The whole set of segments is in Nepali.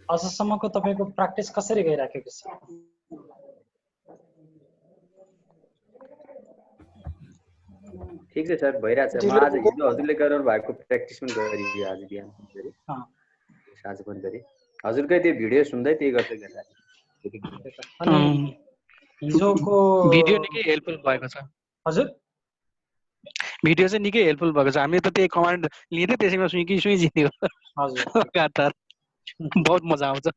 अझसम्मको तपाईको प्र्याक्टिस कसरी गइराखेको छ? ठीक छ सर, भइरहेछ। म आज हिजो हजुरले गराउनु भएको प्र्याक्टिस पनि गरियो आज बिहान गरी, साँझ पनि गरी। हजुरकै त्यो भिडियो सुन्दै त्यही गर्दै गरिरहेको। अनि हिजोको भिडियो निकै हेल्पफुल भएको छ। हजुर, भिडियो चाहिँ निकै हेल्पफुल भएको छ। हामीले त त्यही कमान्ड लिँदै त्यसैमा सुई जिन्यो। हजुर, लगातार बहुत मजा आउँछ।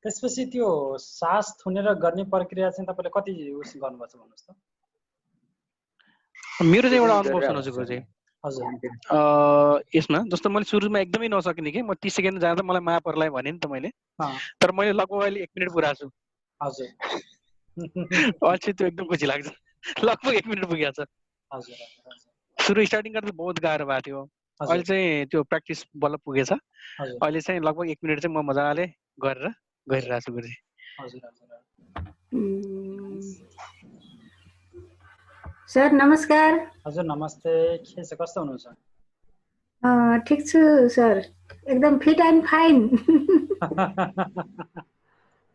त्यसपछि त्यो सास थुनेर गर्ने प्रक्रिया चाहिँ तपाईले कति उस गर्नुभएको छ भन्नुस् त? मेरो चाहिँ एउटा अनुभव सुन्नु हजुरको चाहिँ। हजुर, यसमा जस्तो मैले सुरुमा एकदमै नसकिने के, म 30 सेकेन्ड जाँदा मलाई माया पर्ला भने नि त मैले, तर मैले लगभग अहिले 1 मिनेट पुराछु। हजुर, अझै त्यो एकदम खुसी लाग्छ, लगभग 1 मिनेट पुगेको छ। हजुर, सुरु स्टार्टिङ गर्दा बहुत गाह्रो भएको थियो, अहिले चाहिँ त्यो प्र्याक्टिस बल्ल पुगेछ। अहिले चाहिँ लगभग 1 मिनेट चाहिँ म मजाले गरेर गरिरहेको छु गुरुजी। हजुर, सर नमस्कार। हजुर नमस्ते, के छ, कस्तो हुनुहुन्छ? ठीक छु सर, एकदम fit and fine.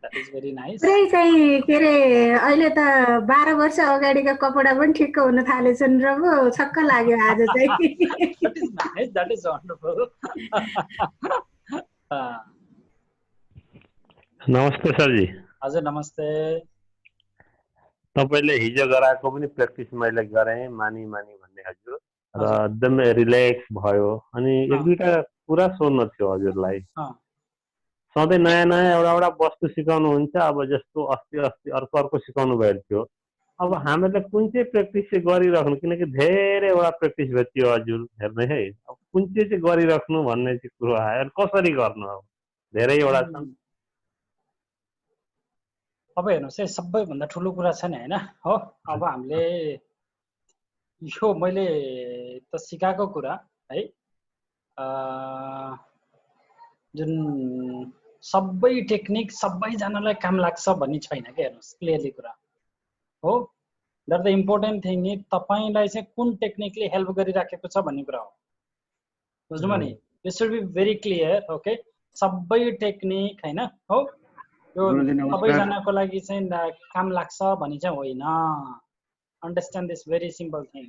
That is very nice. पुरै चाहिँ के रे अहिले त 12 वर्ष अगाडिका कपडा पनि ठिक्क हुन थालेछन् र पो छक्क लाग्यो आज चाहिँ। That is nice, that is wonderful. नमस्ते सरजी। हजुर नमस्ते। तपाईले हिजो गराएको पनि प्र्याक्टिस मैले गरेँ, मानी भन्ने हजुर, र एकदमै रिल्याक्स भयो। अनि एक दुईटा कुरा सोध्नु थियो हजुरलाई। सधैँ नयाँ एउटा वस्तु सिकाउनुहुन्छ, अब जस्तो अस्ति अर्को सिकाउनु भएको थियो। अब हामीले कुन चाहिँ प्र्याक्टिस चाहिँ गरिराख्नु, किनकि धेरैवटा प्र्याक्टिस भेटियो हजुर, हेर्नु है, अब कुन चाहिँ गरिराख्नु भन्ने चाहिँ कुरो आयो। कसरी गर्नु, अब धेरैवटा छन्। अब हेर्नुहोस् है, सबैभन्दा ठुलो कुरा छ नि हैन हो, अब हामीले यो मैले त सिकाएको कुरा है, जुन सबै टेक्निक सबैजनालाई काम लाग्छ भन्ने छैन के। हेर्नुहोस् क्लियरली कुरा हो, that the important thing is तपाईलाई चाहिँ कुन टेक्निकले हेल्प गरिराखेको छ भन्ने कुरा हो, बुझ्नुभयो नि? This should be very clear. Okay, सबै टेक्निक हैन हो, यो सबैजनाको लागि चाहिँ काम लाग्छ भन्ने चाहिँ होइन। Understand this very simple thing.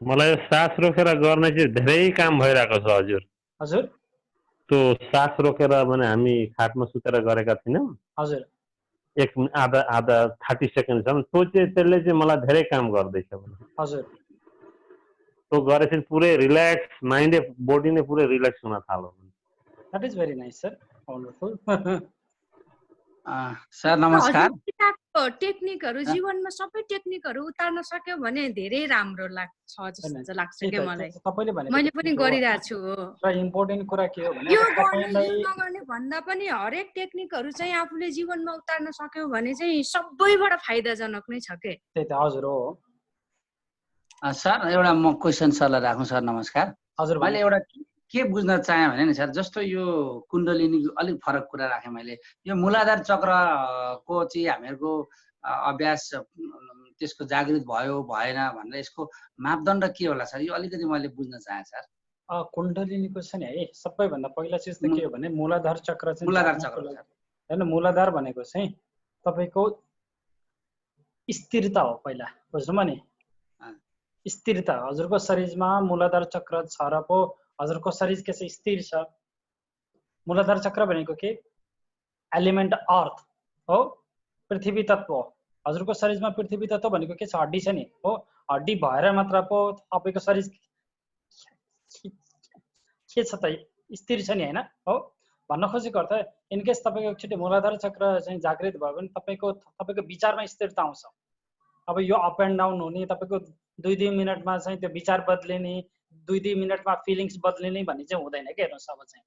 मलाई सास रोकेर गर्ने चाहिँ धेरै काम भइरहेको छ हजुर। हजुर, त्यो सास रोकेर भने हामी खाटमा सुतेर गरेका थियौँ हजुर, एक आधा 30 सेकेन्डसम्म, त्यसले चाहिँ मलाई धेरै काम गर्दैछ। हजुर, त्यो गरेपछि पुरै रिल्याक्स, माइन्ड बडी नै पुरै रिल्याक्स हुन थाल्यो। That is very nice sir, wonderful. Sir नमस्कार। टेक्निकहरु जीवनमा सबै टेक्निकहरु उतार्न सक्यो भने धेरै राम्रो लाग्छ जस्तो लाग्छ के मलाई। तपाईले भने मैले पनि गरिरहेको छु हो। र इम्पोर्टेन्ट कुरा के हो भने यो गर्ने भन्दा पनि हरेक टेक्निकहरु चाहिँ आफूले जीवनमा उतार्न सक्यो भने चाहिँ सबैबाट फाइदाजनक नै छ के। त्यही त हजुर हो। सर एउटा म क्वेशन सरलाई राख्नु। सर नमस्कार। हजुर, मैले एउटा के बुझ्न चाहे भने नि सर, जस्तो यो कुण्डलिनीको अलिक फरक कुरा राखेँ मैले। यो मूलाधार चक्रको चाहिँ हामीहरूको अभ्यास त्यसको जागृत भयो भएन भनेर यसको मापदण्ड के होला सर, यो अलिकति मैले बुझ्न चाहे सर। कुण्डलिनीको छ नि है, सबैभन्दा पहिला चिज त के हो भने मूलाधार चक्र चाहिँ मूलाधार चक्र हैन। मूलाधार भनेको चाहिँ तपाईको स्थिरता हो पहिला, बुझ्नुभयो नि? स्थिरता। हजुरको शरीरमा मूलाधार चक्र छ र पो हजुरको शरीर के छ, स्थिर छ। मूलाधार चक्र भनेको के, एलिमेन्ट अर्थ हो, पृथ्वी तत्व। हजुरको शरीरमा पृथ्वी तत्व भनेको के छ, हड्डी छ नि हो। हड्डी भएर मात्र पो तपाईको शरीर के छ त, स्थिर छ नि हैन हो। भन्न खोजेको अर्थ इनकेस तपाईको एकचोटि मूलाधार चक्र चाहिँ जागृत भयो भने तपाईको विचारमा स्थिरता आउँछ। अब यो अप एन्ड डाउन हुने, तपाईको 2-2 मिनटमा चाहिँ त्यो विचार बदलिने, 2-2 मिनटमा फिलिङ्स बदलिने भन्ने चाहिँ हुँदैन के। हेर्नुहोस् अब चाहिँ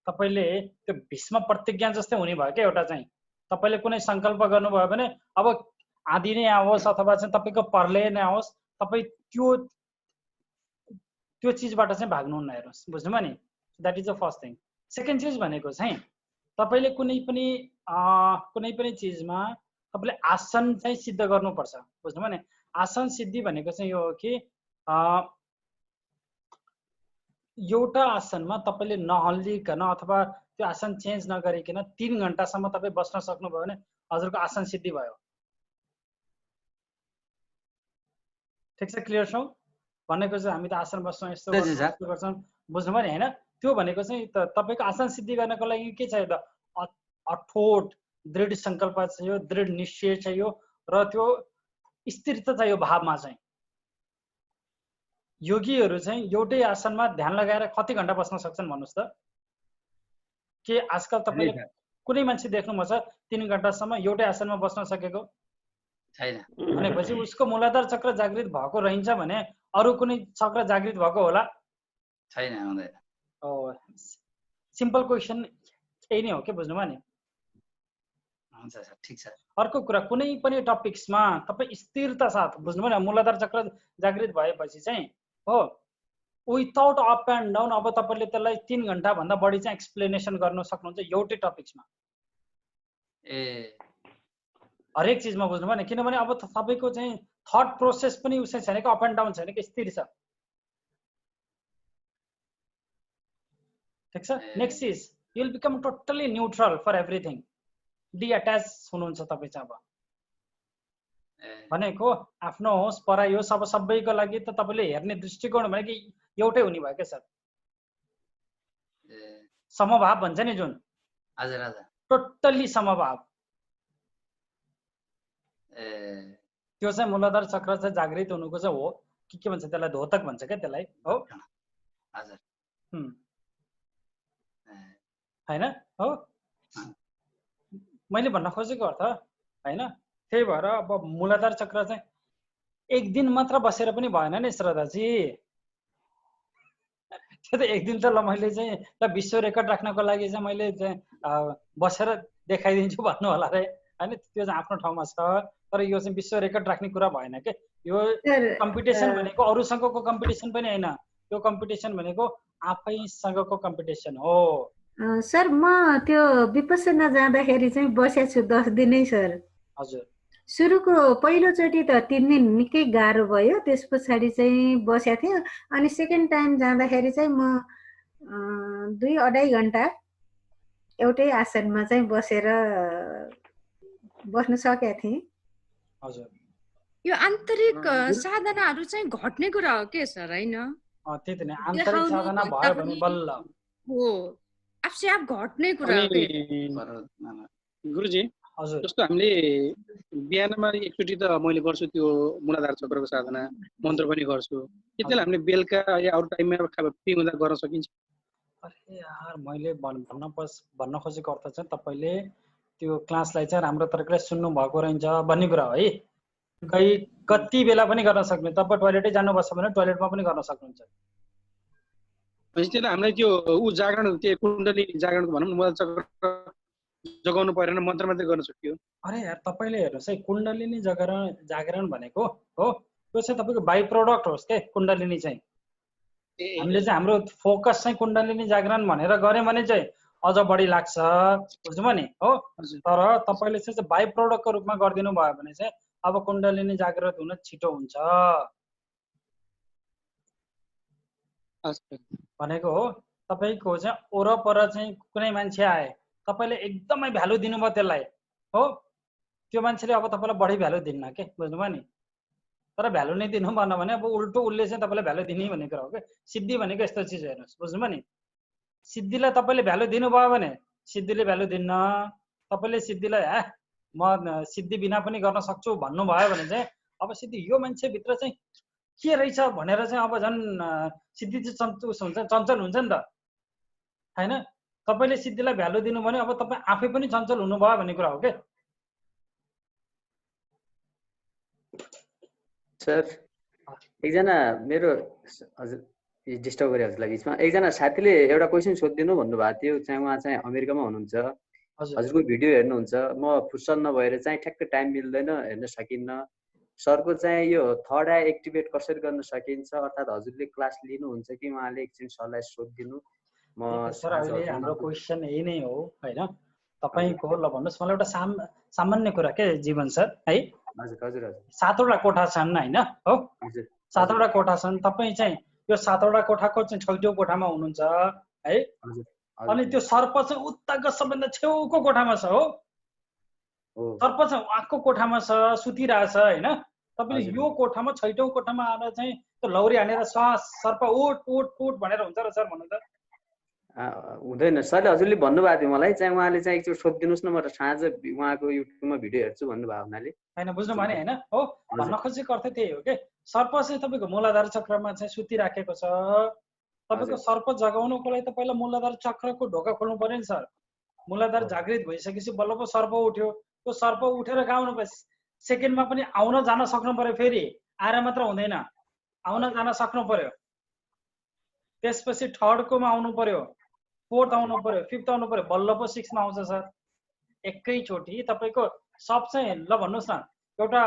तपाईले त्यो भीष्म प्रतिज्ञा जस्तै हुने भयो क्या। एउटा चाहिँ तपाईले कुनै संकल्प गर्नुभयो भने अब आँधी नै आओस् अथवा चाहिँ तपाईको प्रलय नै आओस्, तपाई त्यो चिजबाट चाहिँ भाग्नुहुन्न। हेर्नुहोस्, बुझ्नुभयो नि? That is the first thing. Second चिज भनेको चाहिँ तपाईले कुनै पनि चिजमा तपाईले आसन चाहिँ सिद्ध गर्नुपर्छ, बुझ्नुभयो नि? आसन सिद्धि भनेको चाहिँ यो हो कि एउटा आसनमा तपाईँले नहल्लिकन अथवा त्यो आसन चेन्ज नगरिकन 3 घण्टासम्म तपाईँ बस्न सक्नुभयो भने हजुरको आसन सिद्धि भयो। ठिक छ, क्लियर छौ? भनेको चाहिँ हामी त आसन बस्छौँ यस्तो गर्छौँ बुझ्नुभयो नि हैन? त्यो भनेको चाहिँ तपाईँको आसन सिद्धि गर्नको लागि के चाहियो त? अठोट दृढ सङ्कल्प चाहियो, दृढ निश्चय चाहियो र त्यो स्थिरता चाहियो भावमा चाहिँ। योगीहरू चाहिँ एउटै आसनमा ध्यान लगाएर कति घण्टा बस्न सक्छन् भन्नुहोस् त? के आजकल तपाईँले कुनै मान्छे देख्नुभएको छ 3 घण्टासम्म एउटै आसनमा बस्न सकेको? छैन। भनेपछि उसको मूलाधार चक्र जागृत भएको रहन्छ भने अरू कुनै चक्र जागृत भएको होला? छैन, हुँदैन। सिम्पल क्वेसन यही नै हो के, बुझ्नुभयो नि? हुन्छ सर, ठिक छ। अर्को कुरा, कुनै पनि टपिक्समा तपाईँ स्थिरता साथ बुझ्नुभयो नि, मूलाधार चक्र जागृत भएपछि चाहिँ हो विदाउट अप एन्ड डाउन अब तपाईँले त्यसलाई 3 घण्टा भन्दा बढी चाहिँ एक्सप्लेनेसन गर्न सक्नुहुन्छ एउटै टपिक्समा। हरेक चिजमा बुझ्नुभयो नि, किनभने अब तपाईँको चाहिँ थट प्रोसेस पनि उसै छैन कि अप एन्ड डाउन छैन कि, स्थिर छ। ठिक छ। Next is you will become totally neutral for everything. Detach हुनुहुन्छ तपाईँ चाहिँ। अब भनेको आफ्नो होस् पराई होस् अब सबैको लागि त तपाईँले हेर्ने दृष्टिकोण भनेको एउटै हुने भयो क्या सर। समभाव भन्छ नि जुन, हजुर हजुर, टोटल्ली समभाव। त्यो चाहिँ मूलाधार चक्र चाहिँ जागृत हुनुको चाहिँ हो के भन्छ त्यसलाई, धोतक भन्छ क्या त्यसलाई, हो हजुर हैन? हो मैले भन्न खोजेको अर्थ हैन। त्यही भएर अब मूलाधार चक्र चाहिँ एक दिन मात्र बसेर पनि भएन नि श्रद्धाजी। त्यो त एक दिन त ल मैले चाहिँ ल विश्व रेकर्ड राख्नको लागि चाहिँ मैले चाहिँ बसेर देखाइदिन्छु भन्नु होला रे हैन। त्यो चाहिँ आफ्नो ठाउँमा छ, तर यो चाहिँ विश्व रेकर्ड राख्ने कुरा भएन के। यो कम्पिटिसन भनेको अरूसँगको कम्पिटिसन पनि होइन, यो कम्पिटिसन भनेको आफैसँगको कम्पिटिसन हो। सर म त्यो विपස්සना जाँदाखेरि चाहिँ बसेको छु 10 दिनै सर। हजुर। सुरुको पहिलोचोटि त 3 दिन निकै गाह्रो भयो, त्यस पछाडि चाहिँ बसेको थियो। अनि सेकेन्ड टाइम जाँदाखेरि चाहिँ म 2-2.5 घण्टा एउटै आसनमा चाहिँ बसेर बस्न सकेको थिएँ। हजुर। यो आन्तरिक साधनाहरू चाहिँ घट्ने कुरा हो के सर, हैन? त्यही त नि, आन्तरिक साधना भयो भने बल्ल हो, आफसे आप घट्ने कुरा हो के। गुरुजी हजुर, जस्तो हामीले बिहानमा एकचोटि त मैले गर्छु त्यो मूलाधार चक्रको साधना, मन्त्र पनि गर्छु। त्यसले हामीले बेलुका या अरू टाइममा फ्री हुँदा गर्न सकिन्छ? अरे यार, मैले भन्न खोजेको अर्थ चाहिँ तपाईँले त्यो क्लासलाई चाहिँ राम्रो तरिकाले सुन्नु भएको रहन्छ भन्ने कुरा हो है। कति बेला पनि गर्न सक्ने, तपाईँ टोइलेटै जानुपर्छ भने टोइलेटमा पनि गर्न सक्नुहुन्छ। त्यसले हामीलाई त्यो जागरण, त्यो कुण्डली जागरणको भनौँ न, मूलाधार चक्र जगाउनु परेन, मन्त्र मात्रै गर्न सकियो। अरे यार तपाईँले हेर्नुहोस् है, कुण्डलिनी जागरण भनेको हो त्यो चाहिँ तपाईँको बाई प्रोडक्ट होस् के। कुण्डलिनी चाहिँ हामीले चाहिँ हाम्रो फोकस चाहिँ कुण्डलिनी जागरण भनेर गऱ्यौँ भने चाहिँ अझ बढी लाग्छ, बुझ्नुभयो नि? हो, तर तपाईँले चाहिँ बाई प्रोडक्टको रूपमा गरिदिनु भयो भने चाहिँ अब कुण्डलिनी जागृत हुन छिटो हुन्छ भनेको हो। तपाईँको चाहिँ वरपर चाहिँ कुनै मान्छे आए, तपाईँले एकदमै भ्यालु दिनुभयो त्यसलाई, हो त्यो मान्छेले अब तपाईँलाई बढी भ्यालु दिन्न के, बुझ्नुभयो नि? तर भ्यालु नै दिनु भएन भने अब उल्टो उसले चाहिँ तपाईँलाई भ्यालु दिने भन्ने कुरा हो कि। सिद्धि भनेको यस्तो चिज हेर्नुहोस्, बुझ्नुभयो नि? सिद्धिलाई तपाईँले भ्यालु दिनुभयो भने सिद्धिले भ्यालु दिन्न। तपाईँले सिद्धिलाई म सिद्धि बिना पनि गर्न सक्छु भन्नुभयो भने चाहिँ अब सिद्धि यो मान्छेभित्र चाहिँ के रहेछ भनेर चाहिँ अब झन् सिद्धि चाहिँ चञ्चल हुन्छ नि त हैन? तपाईँले सिद्धिलाई भ्यालु दिनु भने अब तपाईँ आफै पनि चञ्चल हुनुभयो भन्ने कुरा हो के। सर एकजना मेरो हजुर डिस्टर्ब गरे हजुरलाई बिचमा, एकजना साथीले एउटा क्वेसन सोधिदिनु भन्नुभएको थियो चाहिँ, उहाँ चाहिँ अमेरिकामा हुनुहुन्छ, हजुरको भिडियो हेर्नुहुन्छ। म फुर्सद नभएर चाहिँ ठ्याक्क टाइम मिल्दैन, हेर्न सकिन्न। सरको चाहिँ यो थर्ड आई एक्टिभेट कसरी गर्न सकिन्छ, अर्थात् हजुरले क्लास लिनुहुन्छ कि उहाँले एकछिन सरलाई सोधिदिनु। म सर अहिले हाम्रो क्वेसन यही नै हो हैन? तपाईँको ल भन्नुहोस् मलाई एउटा सामान्य कुरा के जीवन सर है। हजुर हजुर हजुर 7वटा कोठा छन् हैन? हो 7वटा कोठा छन्। तपाईँ चाहिँ यो 7वटा कोठाको चाहिँ 6औं कोठामा हुनुहुन्छ है। अनि त्यो सर्प चाहिँ उत्ताको सबभन्दा छेउको कोठामा छ हो। सर्प चाहिँ उहाँको कोठामा छ, सुतिरहेछ होइन। तपाईँले यो कोठामा 6औं कोठामा आएर चाहिँ त्यो लौरी हानेर सर्प उठ उठ उठ भनेर हुन्छ र सर भन्नु त? हुँदैन। सरले हजुरले भन्नुभएको थियो मलाई चाहिँ, उहाँले चाहिँ एकचोटि सोधिदिनुहोस् न, म साँझ उहाँको युट्युबमा भिडियो हेर्छु भन्नुभयो हुनाले। होइन बुझ्नु भने होइन हो, भन्न खोजेको अर्थ त्यही हो कि सर्प चाहिँ तपाईँको मूलाधार चक्रमा चाहिँ सुतिराखेको छ। तपाईँको सर्प जगाउनुको लागि त पहिला मूलाधार चक्रको ढोका खोल्नु पर्यो नि सर। मूलाधार जागृत भइसकेपछि बल्ल पो सर्प उठ्यो। त्यो सर्प उठेर गाउनु पर्यो, सेकेन्डमा पनि आउन जान सक्नु पर्यो, फेरि आएर मात्र हुँदैन, आउन जान सक्नु पर्यो। त्यसपछि थर्डकोमा आउनु पर्यो, फोर्थ आउनु पर्यो, फिफ्थ आउनु पर्यो, बल्ल पो 6मा आउँछ सर। एकैचोटि तपाईँको सब चाहिँ ल भन्नुहोस् न, एउटा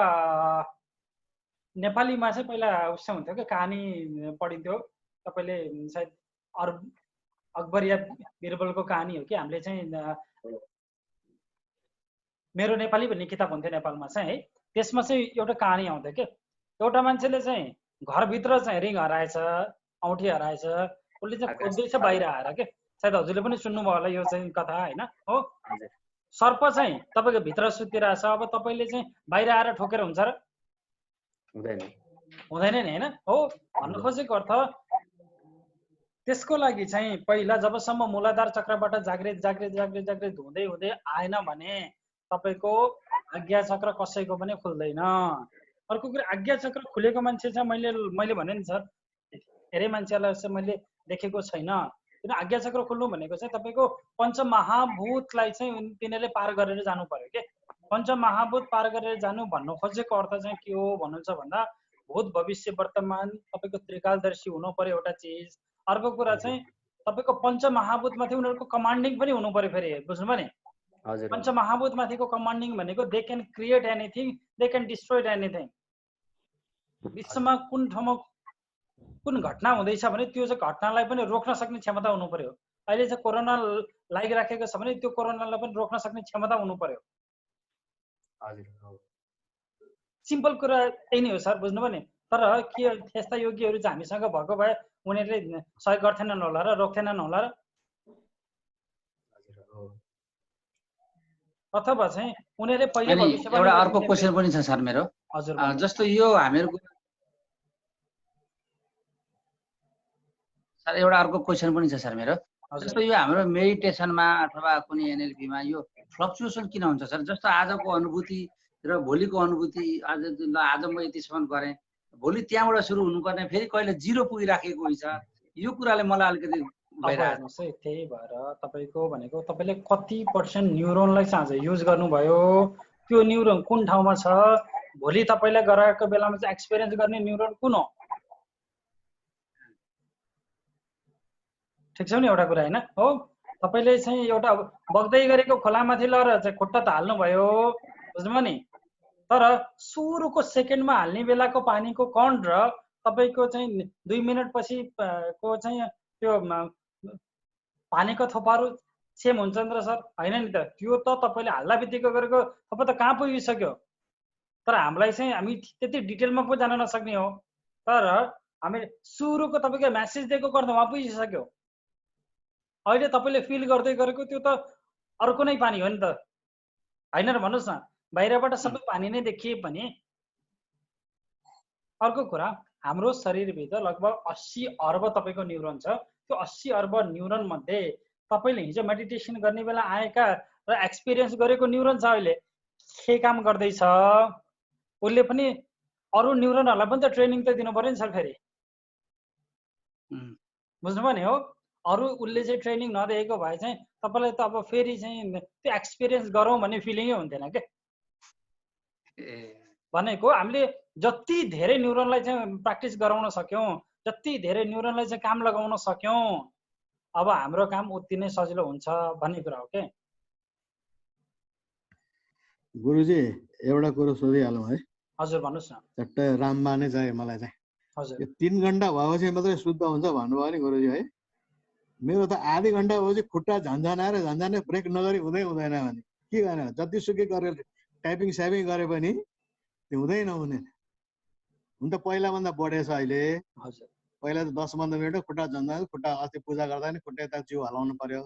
नेपालीमा चाहिँ पहिला उसै हुन्थ्यो कि कहानी पढिन्थ्यो, तपाईँले सायद अकबर या बिरबलको कहानी हो कि, हामीले चाहिँ मेरो नेपाली भन्ने किताब हुन्थ्यो नेपालमा चाहिँ है। त्यसमा चाहिँ एउटा कहानी आउँथ्यो कि एउटा मान्छेले चाहिँ घरभित्र चाहिँ रिङ हराएछ, औँठी हराएछ, उसले चाहिँ खोज्दैछ बाहिर आएर के। सायद हजुरले पनि सुन्नुभयो होला यो चाहिँ कथा होइन हो। सर्प चाहिँ तपाईँको भित्र सुतिरहेछ, अब तपाईँले चाहिँ बाहिर आएर ठोकेर हुन्छ र? हुँदैन नि होइन हो। भन्न खोजेको अर्थ त्यसको लागि चाहिँ पहिला जबसम्म मूलाधार चक्रबाट जागृत जागृत जागृत जागृत हुँदै हुँदै आएन भने तपाईँको आज्ञा चक्र कसैको पनि खुल्दैन। अर्को कुरा, आज्ञा चक्र खुलेको मान्छे चाहिँ मैले भने नि सर, धेरै मान्छेलाई चाहिँ मैले देखेको छैन। किन आज्ञा चक्र खुल्नु भनेको चाहिँ तपाईँको पञ्चमहाभूतलाई चाहिँ तिनीहरूले पार गरेर जानु पर्यो के। पञ्चमहाभूत पार गरेर जानु भन्नु खोजेको अर्थ चाहिँ के हो भन्नुहुन्छ भन्दा भूत भविष्य वर्तमान तपाईँको त्रिकालदर्शी हुनु पर्यो एउटा चिज। अर्को कुरा चाहिँ तपाईँको पञ्चमहाभूतमाथि उनीहरूको कमान्डिङ पनि हुनु पर्यो फेरि, बुझ्नुभयो नि? पञ्चमहाभूतमाथिको कमान्डिङ भनेको they can create anything, they can destroy anything. विश्वमा कुन ठाउँमा कुन घटना हुँदैछ भने त्यो चाहिँ घटनालाई पनि रोक्न सक्ने क्षमता हुनु पर्यो। अहिले चाहिँ कोरोना लागिराखेको छ भने त्यो कोरोनालाई पनि रोक्न सक्ने क्षमता हुनु पर्यो। सिम्पल कुरा यही नै हो सर, बुझ्नुभयो नि? तर के त्यस्ता योगीहरू चाहिँ हामीसँग भएको भए उनीहरूले सहयोग गर्थेनन् होला र रोक्थेनन् होला र? अथवा चाहिँ उनीहरूले पहिले एउटा अर्को क्वेसन पनि छ सर मेरो। हजुर, जस्तो यो हामीहरूको सर एउटा अर्को क्वेसन पनि छ सर मेरो। जस्तो यो हाम्रो मेडिटेसनमा अथवा कुनै एनएलपीमा यो फ्लक्चुएसन किन हुन्छ सर? जस्तो आजको अनुभूति र भोलिको अनुभूति, आज म यतिसम्म गरेँ, भोलि त्यहाँबाट सुरु हुनुपर्ने फेरि कहिले 0 पुगिराखेको हुन्छ। यो कुराले मलाई अलिकति भइरहेको छ। त्यही भएर तपाईँको भनेको तपाईँले कति % न्युरोनलाई चाहिँ आज युज गर्नुभयो, त्यो न्युरोन कुन ठाउँमा छ, भोलि तपाईँलाई गराएको बेलामा चाहिँ एक्सपिरियन्स गर्ने न्युरोन कुन हो? ठिक छ नि एउटा कुरा होइन हो। तपाईँले चाहिँ एउटा बग्दै गरेको खोलामाथि लगेर चाहिँ खुट्टा त हाल्नुभयो, बुझ्नुभयो नि? तर सुरुको सेकेन्डमा हाल्ने बेलाको पानीको कण र तपाईँको चाहिँ 2 मिनट पछि को चाहिँ त्यो पानीको थोपाहरू सेम हुन्छन् र सर? होइन नि त। त्यो त तपाईँले हाल्दा बित्तिकै गरेको थोपा त कहाँ पुगिसक्यो। तर हामीलाई चाहिँ हामी त्यति डिटेलमा पो जान नसक्ने हो। तर हामी सुरुको तपाईँको म्यासेज दिएको गर्दा उहाँ पुगिसक्यो। अहिले तपाईँले फिल गर्दै गरेको त्यो त अर्को नै पानी हो नि त, होइन र? भन्नुहोस् न, बाहिरबाट सबै पानी नै देखिए पनि। अर्को कुरा, हाम्रो शरीरभित्र लगभग 80 अर्ब तपाईँको न्युरोन छ। त्यो 80 अर्ब न्युरोन मध्ये तपाईँले हिजो मेडिटेसन गर्ने बेला आएका र एक्सपिरियन्स गरेको न्युरोन छ अहिले के काम गर्दैछ, उसले पनि अरू न्युरोनहरूलाई पनि त ट्रेनिङ त दिनु पर्यो नि सर फेरि, बुझ्नुभयो नि हो? अरू उसले चाहिँ ट्रेनिङ नदिएको भए चाहिँ तपाईँलाई त अब फेरि चाहिँ त्यो एक्सपिरियन्स गरौँ भन्ने फिलिङै हुन्थेन क्या। भनेको हामीले जति धेरै न्युरोनलाई चाहिँ प्र्याक्टिस गराउन सक्यौँ, जति धेरै न्युरोनलाई चाहिँ काम लगाउन सक्यौँ, अब हाम्रो काम उति नै सजिलो हुन्छ भन्ने कुरा हो के। गुरुजी एउटा कुरो सोधिहालौँ है? हजुर भन्नुहोस् न। झट्टै रामबा नै चाहियो मलाई चाहिँ। हजुर, यो 3 घन्टा भएपछि मात्रै शुद्ध हुन्छ भन्नुभयो नि गुरुजी है? मेरो त आधी घन्टा भएपछि खुट्टा झन्झनाएर झन्झनै ब्रेक नगरी हुँदैन भने के गर्ने? जतिसुकै गरेर टाइपिङ स्यापिङ गरे पनि त्यो हुँदै नहुने। हुन त पहिलाभन्दा बढेछ अहिले। पहिला त 10-15 मिनट खुट्टा झन्झायो, खुट्टा अस्ति पूजा गर्दा नि खुट्टा यता जिउ हलाउनु पर्यो,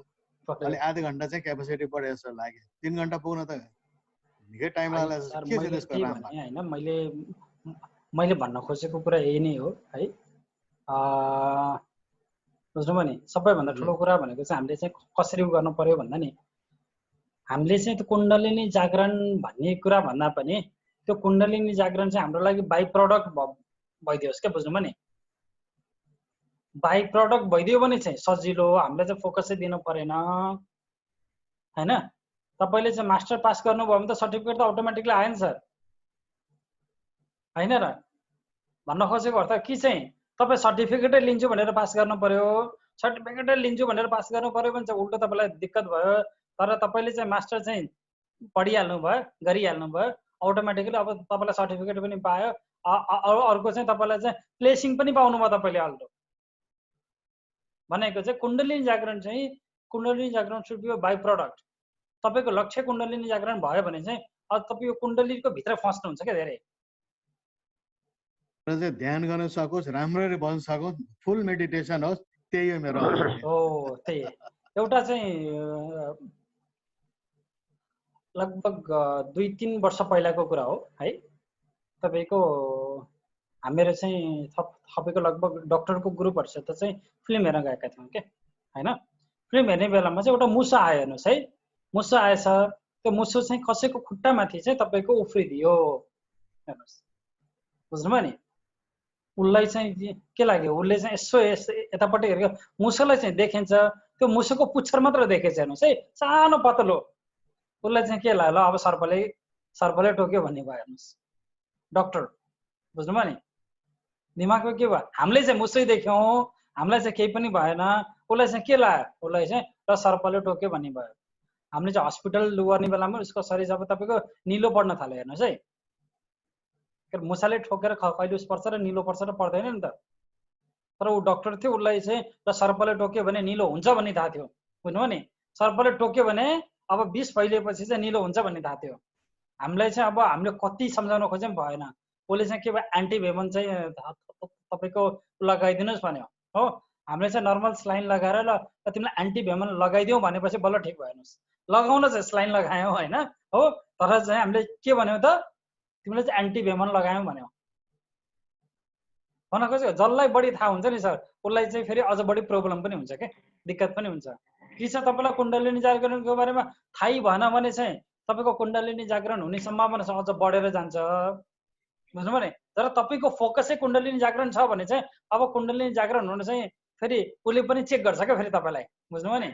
अहिले आधा घन्टा चाहिँ क्यापेसिटी बढे जस्तो लाग्यो। 3 घन्टा पुग्न त निकै टाइम लाग्ला। के छ त्यसको राम्रो? हैन, मैले भन्न खोजेको कुरा यही नै हो है। बुझ्नुभयो नि, सबैभन्दा ठुलो कुरा भनेको चाहिँ हामीले चाहिँ कसरी गर्नु पर्यो भन्दा नि, हामीले चाहिँ त्यो कुण्डलिनी जागरण भन्ने कुरा भन्दा पनि त्यो कुण्डलिनी जागरण चाहिँ हाम्रो लागि बाई प्रडक्ट भइदियोस् क्या। बुझ्नुभयो नि, बाई प्रडक्ट भइदियो भने चाहिँ सजिलो, हामीले चाहिँ फोकसै दिनु परेन हैन। तपाईँले चाहिँ मास्टर पास गर्नुभयो भने त सर्टिफिकेट त अटोमेटिकली आयो नि सर, होइन र? भन्न खोजेको अर्थ कि चाहिँ तपाईँ सर्टिफिकेटै लिन्छु भनेर पास गर्नु पर्यो, सर्टिफिकेटै लिन्छु भनेर पास गर्नु पर्यो भने चाहिँ उल्टो तपाईँलाई दिक्कत भयो। तर तपाईँले चाहिँ मास्टर चाहिँ पढिहाल्नु भयो, गरिहाल्नु भयो, अटोमेटिकली अब तपाईँलाई सर्टिफिकेट पनि पायो, अर्को चाहिँ तपाईँलाई चाहिँ प्लेसिङ पनि पाउनु भयो तपाईँले। अल्टो भनेको चाहिँ कुण्डलिनी जागरण चाहिँ, कुण्डलिनी जागरण सुड बी बाई प्रडक्ट। तपाईँको लक्ष्य कुण्डलिनी जागरण भयो भने चाहिँ अब तपाईँ यो कुण्डलीको भित्र फस्नुहुन्छ क्या धेरै। चाहिँ ध्यान गर्न सकोस्, राम्ररी बस्न सकोस्, फुल मेडिटेसन होस्, त्यही हो मेरो। हो त्यही एउटा चाहिँ लगभग 2-3 वर्ष पहिलाको कुरा हो है। तपाईँको हामीहरू चाहिँ तपाईँको लगभग डक्टरको ग्रुपहरूसित चाहिँ फिल्म हेर्न गएका थियौँ क्या होइन। फिल्म हेर्ने बेलामा चाहिँ एउटा मुसा आयो हेर्नुहोस् है, मुसो आएछ। त्यो मुसो चाहिँ कसैको खुट्टामाथि चाहिँ तपाईँको उफ्रिदियो हेर्नुहोस्, बुझ्नुभयो नि। उसलाई चाहिँ के लाग्यो, उसले चाहिँ यसो यतापट्टि हेरेको मुसोलाई चाहिँ देखिन्छ, त्यो मुसोको पुच्छर मात्र देखेछ हेर्नुहोस् है, सानो पतलो। उसलाई चाहिँ के लाग्यो, ल अब सर्पले टोक्यो भन्ने भयो हेर्नुहोस् डक्टर, बुझ्नुभयो नि। दिमागमा के भयो, हामीले चाहिँ मुसै देख्यौँ, हामीलाई चाहिँ केही पनि भएन, उसलाई चाहिँ के लाग्यो, उसलाई चाहिँ ल सर्पले टोक्यो भन्ने भयो। हामीले चाहिँ हस्पिटल गर्ने बेलामा उसको शरीर जब तपाईँको निलो पढ्न थाल्यो हेर्नुहोस् है, मुसाले ठोकेर कहिले उस पर्छ र निलो पर्छ र पर्दैन नि त। तर ऊ डक्टर थियो, उसलाई चाहिँ र सर्पले टोक्यो भने निलो हुन्छ भन्ने थाहा थियो, बुझ्नुभयो नि। सर्पले टोक्यो भने अब विष फैलिएपछि चाहिँ निलो हुन्छ भन्ने थाहा थियो। हामीलाई चाहिँ अब हामीले कति सम्झाउन खोज्यौँ भएन। उसले चाहिँ के भयो, एन्टिभेमन चाहिँ तपाईँको लगाइदिनुहोस् भन्यो हो। हामीले चाहिँ नर्मल स्लाइन लगाएर ल तिमीलाई एन्टिभेमन लगाइदिउँ भनेपछि बल्ल ठिक भयो हेर्नुहोस्। लगाउन चाहिँ स्लाइन लगायौँ होइन हो, तर चाहिँ हामीले के भन्यौँ त, तिमीले चाहिँ एन्टिभेमन लगायौँ भन्यो। भन्न खोजेको जसलाई बढी थाहा हुन्छ नि सर, उसलाई चाहिँ फेरि अझ बढी प्रब्लम पनि हुन्छ क्या, दिक्कत पनि हुन्छ। कि छ तपाईँलाई कुण्डलिनी जागरणको बारेमा थाहै भएन भने चाहिँ तपाईँको कुण्डलिनी जागरण हुने सम्भावना चाहिँ अझ बढेर जान्छ, बुझ्नुभयो नि। तर तपाईँको फोकसै कुण्डलिनी जागरण छ भने चाहिँ अब कुण्डलिनी जागरण हुनु चाहिँ फेरि उसले पनि चेक गर्छ क्या फेरि तपाईँलाई, बुझ्नुभयो नि।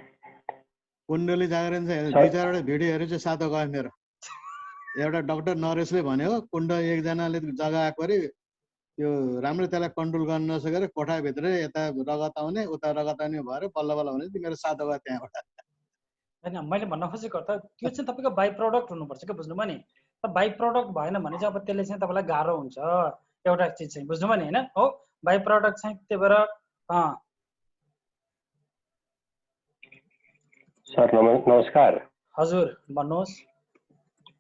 कुण्डली जागरण चाहिँ 2-4वटा भिडियोहरू चाहिँ सातो गयो मेरो। एउटा डक्टर नरेशले भन्यो, कुण्ड एकजनाले जग्गा आएको अरे, त्यो राम्रो त्यसलाई कन्ट्रोल गर्न नसकेर कोठाभित्र यता रगत आउने उता रगत आउने भएर बल्ल बल्ल भने मेरो सातो गयो त्यहाँबाट। होइन, मैले भन्न खोजेको त त्यो चाहिँ तपाईँको बाई प्रडक्ट हुनुपर्छ क्या, बुझ्नुभयो नि। बाई प्रडक्ट भएन भने चाहिँ अब त्यसले चाहिँ तपाईँलाई गाह्रो हुन्छ एउटा चिज चाहिँ, बुझ्नुभयो नि होइन हो। बाई प्रडक्ट चाहिँ त्यही भएर सर नमस्कार। हजुर भन्नुहोस्।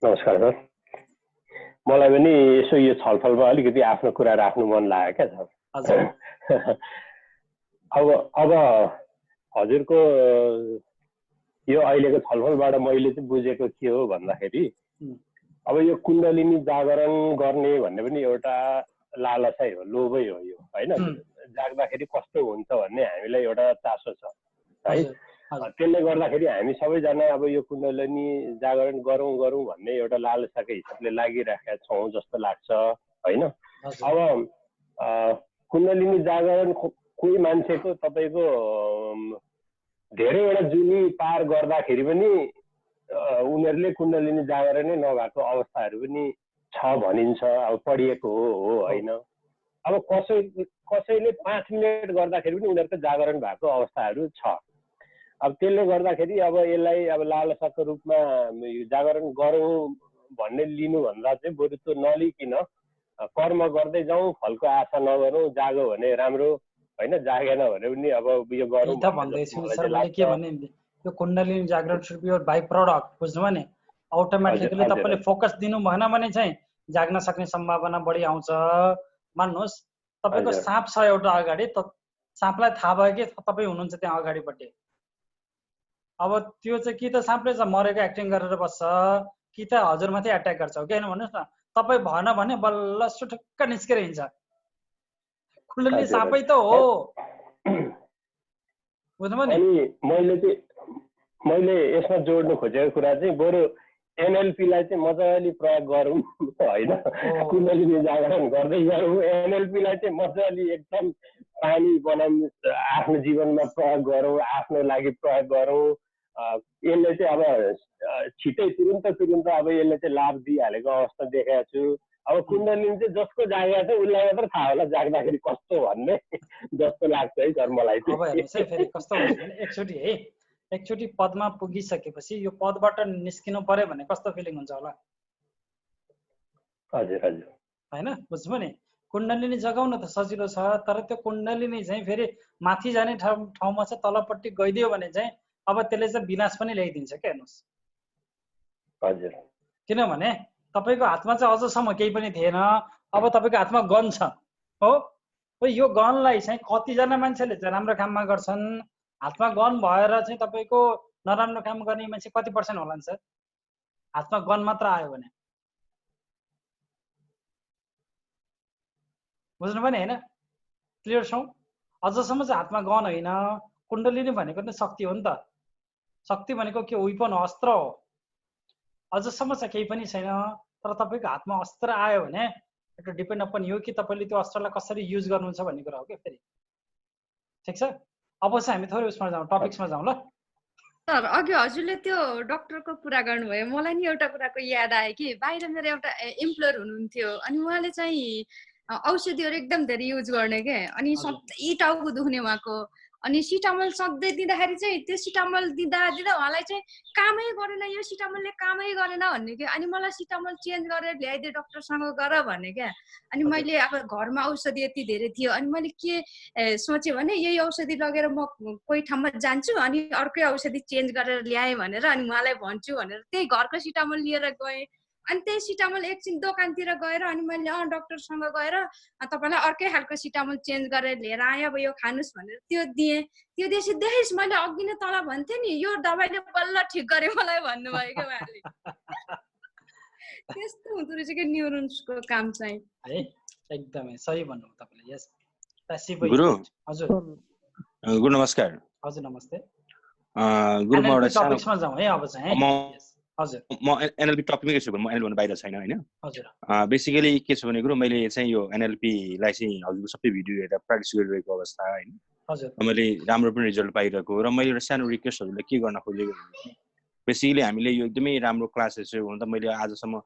नमस्कार सर, मलाई पनि यसो यो छलफलमा अलिकति आफ्नो कुरा राख्नु मन लाग्यो क्या सर। अब हजुरको यो अहिलेको छलफलबाट मैले चाहिँ बुझेको के हो भन्दाखेरि, अब यो कुण्डलिनी जागरण गर्ने भन्ने पनि एउटा लालसै हो, लोभै हो यो होइन। जाग्दाखेरि कस्तो हुन्छ भन्ने हामीलाई एउटा चासो छ है। त्यसले गर्दाखेरि हामी सबैजना अब यो कुण्डलिनी जागरण गरौँ गरौँ भन्ने एउटा लालसाकै हिसाबले लागिराखेका छौँ जस्तो लाग्छ होइन। अब कुण्डलिनी जागरण कोही मान्छेको तपाईँको धेरैवटा जुनी पार गर्दाखेरि पनि उनीहरूले कुण्डलिनी जागरण नै नभएको अवस्थाहरू पनि छ भनिन्छ, अब पढिएको हो होइन। अब कसैले 5 मिनट गर्दाखेरि पनि उनीहरूको जागरण भएको अवस्थाहरू छ। अब त्यसले गर्दाखेरि अब यसलाई अब लालसाको रूपमा जागरण गरौँ भन्ने लिनुभन्दा चाहिँ बरु त्यो नलिकन कर्म गर्दै जाउँ, फलको आशा नगरौँ, जागो भने राम्रो होइन, जागेन भने पनि अब यो गरौँ भन्दैछु सर। मैले के भने यो कुण्डलिनी जागरण सुड बी बाई प्रडक्ट, बुझ्नुभयो नि। अटोमेटिकली तपाईँले फोकस दिनु भएन भने चाहिँ जाग्न सक्ने सम्भावना बढी आउँछ। मान्नुहोस् तपाईँको साँप छ एउटा अगाडि, साँपलाई थाहा भयो कि तपाईँ हुनुहुन्छ त्यहाँ अगाडिपट्टि। अब त्यो चाहिँ कि त साँपले चाहिँ मरेको एक्टिङ गरेर बस्छ कि त हजुरमाथि एट्याक गर्छ हो, किन भन्नुहोस् न। तपाईँ भएन भने बल्ल सुटुक्क निस्केर हिँड्छ। कुण्डली साँपै त हो, बुझ्नुभयो नि। अनि मैले यसमा जोड्नु खोजेको कुरा चाहिँ बरु एनएलपीलाई चाहिँ मजाले प्रयोग गरौँ होइन, कुण्डली जागरण गर्दै गरौँ। एनएलपीलाई चाहिँ मजाले एकदम पानी बनाउँ, आफ्नो जीवनमा प्रयोग गरौँ, आफ्नो लागि प्रयोग गरौँ। यसले चाहिँ अब छिटै तुरुन्त अब यसले चाहिँ लाभ दिइहालेको अवस्था देखेको छु। अब कुण्डली चाहिँ जसको जागेको छ उसलाई मात्र थाहा होला जाग्दाखेरि कस्तो भन्ने जस्तो लाग्छ है सर मलाई चाहिँ। अब हेर्नुहोस् है, फेरि कस्तो हुन्छ भने एकचोटि पदमा पुगिसकेपछि यो पदबाट निस्किनु पर्यो भने कस्तो फिलिङ हुन्छ होला। हजुर हजुर होइन, बुझ्नुभयो नि। कुण्डली नै जगाउन त सजिलो छ, तर त्यो कुण्डली नै चाहिँ फेरि माथि जाने ठाउँमा चाहिँ तलपट्टि गइदियो भने चाहिँ अब त्यसले चाहिँ विनाश पनि ल्याइदिन्छ क्या। हेर्नुहोस्, हजुर, किनभने तपाईँको हातमा चाहिँ अझसम्म केही पनि थिएन, अब तपाईँको हातमा गन छ हो। यो गनलाई चाहिँ कतिजना मान्छेले चाहिँ राम्रो काममा गर्छन्, हातमा गन भएर चाहिँ तपाईँको नराम्रो काम गर्ने मान्छे कति % होला नि सर? हातमा गन मात्र आयो भने, बुझ्नुभयो नि होइन? क्लियर छौँ? अझसम्म चाहिँ हातमा गन होइन, कुण्डली नै भनेको नि शक्ति हो नि त। शक्ति भनेको के, वेपन हो, अस्त्र हो। अझसम्म चाहिँ केही पनि छैन, तर तपाईँको हातमा अस्त्र आयो भने इट डिपेन्ड अपन यो कि तपाईँले त्यो अस्त्रलाई कसरी युज गर्नुहुन्छ भन्ने कुरा हो क्या फेरि। ठिक छ, अब चाहिँ हामी थोरै उसमा जाउँ, टपिक्समा जाउँ ल। सर अघि हजुरले त्यो डक्टरको कुरा गर्नुभयो, मलाई नि एउटा कुराको याद आयो कि बाहिर मेरो एउटा इम्प्लोयर हुनुहुन्थ्यो, अनि उहाँले चाहिँ औषधिहरू एकदम धेरै युज गर्ने के, अनि सधैँ टाउको दुख्ने उहाँको, अनि सिटामल सधैँ दिँदाखेरि चाहिँ त्यो सिटामल दिँदा उहाँलाई चाहिँ कामै गरेन, यो सिटामलले कामै गरेन भन्ने क्या। अनि मलाई सिटामल चेन्ज गरेर ल्याइदिए डक्टरसँग गर भन्ने क्या। अनि मैले अब घरमा औषधि यति धेरै थियो, अनि मैले के सोचेँ भने यही औषधि लगेर म कोही ठाउँमा जान्छु अनि अर्कै औषधि चेन्ज गरेर ल्याएँ भनेर, अनि उहाँलाई भन्छु भनेर त्यही घरको सिटामल लिएर गएँ। अनि त्यही सिटामल एकछिन दोकानतिर गएर अनि मैले डक्टरसँग गएर तपाईँलाई अर्कै खालको सिटामल चेन्ज गरेर लिएर आएँ, अब यो खानुहोस् भनेर त्यो दिएँ। त्यो दिएपछि देखिस् मैले अघि नै तल भन्थेँ नि यो दबाईले बल्ल ठिक गरे मलाई भन्नुभयो क्या उहाँले। त्यस्तो हुँदो रहेछ कि न्युरोन्सको काम चाहिँ। है एकदमै सही भन्नु तपाईँले। यस गुरु। हजुर गुरु नमस्कार। हजुर नमस्ते। गुरु म एउटा टपिक्समा जाउँ है अब चाहिँ। हजुर म एनएलपी टपिकमै छु, म एनएलपी बाहिर छैन होइन। हजुर बेसिकली के छ भने गुरु मैले चाहिँ यो एनएलपी लाई चाहिँ हजुरको सबै भिडियो हेरेर प्र्याक्टिस गरिरहेको अवस्था होइन। हजुर मैले राम्रो पनि रिजल्ट पाइरहेको, र मैले एउटा सानो रिक्वेस्ट हजुरलाई के गर्न खोजेको भने बेसिकली हामीले यो एकदमै राम्रो क्लासेस हो हुन त मैले आजसम्म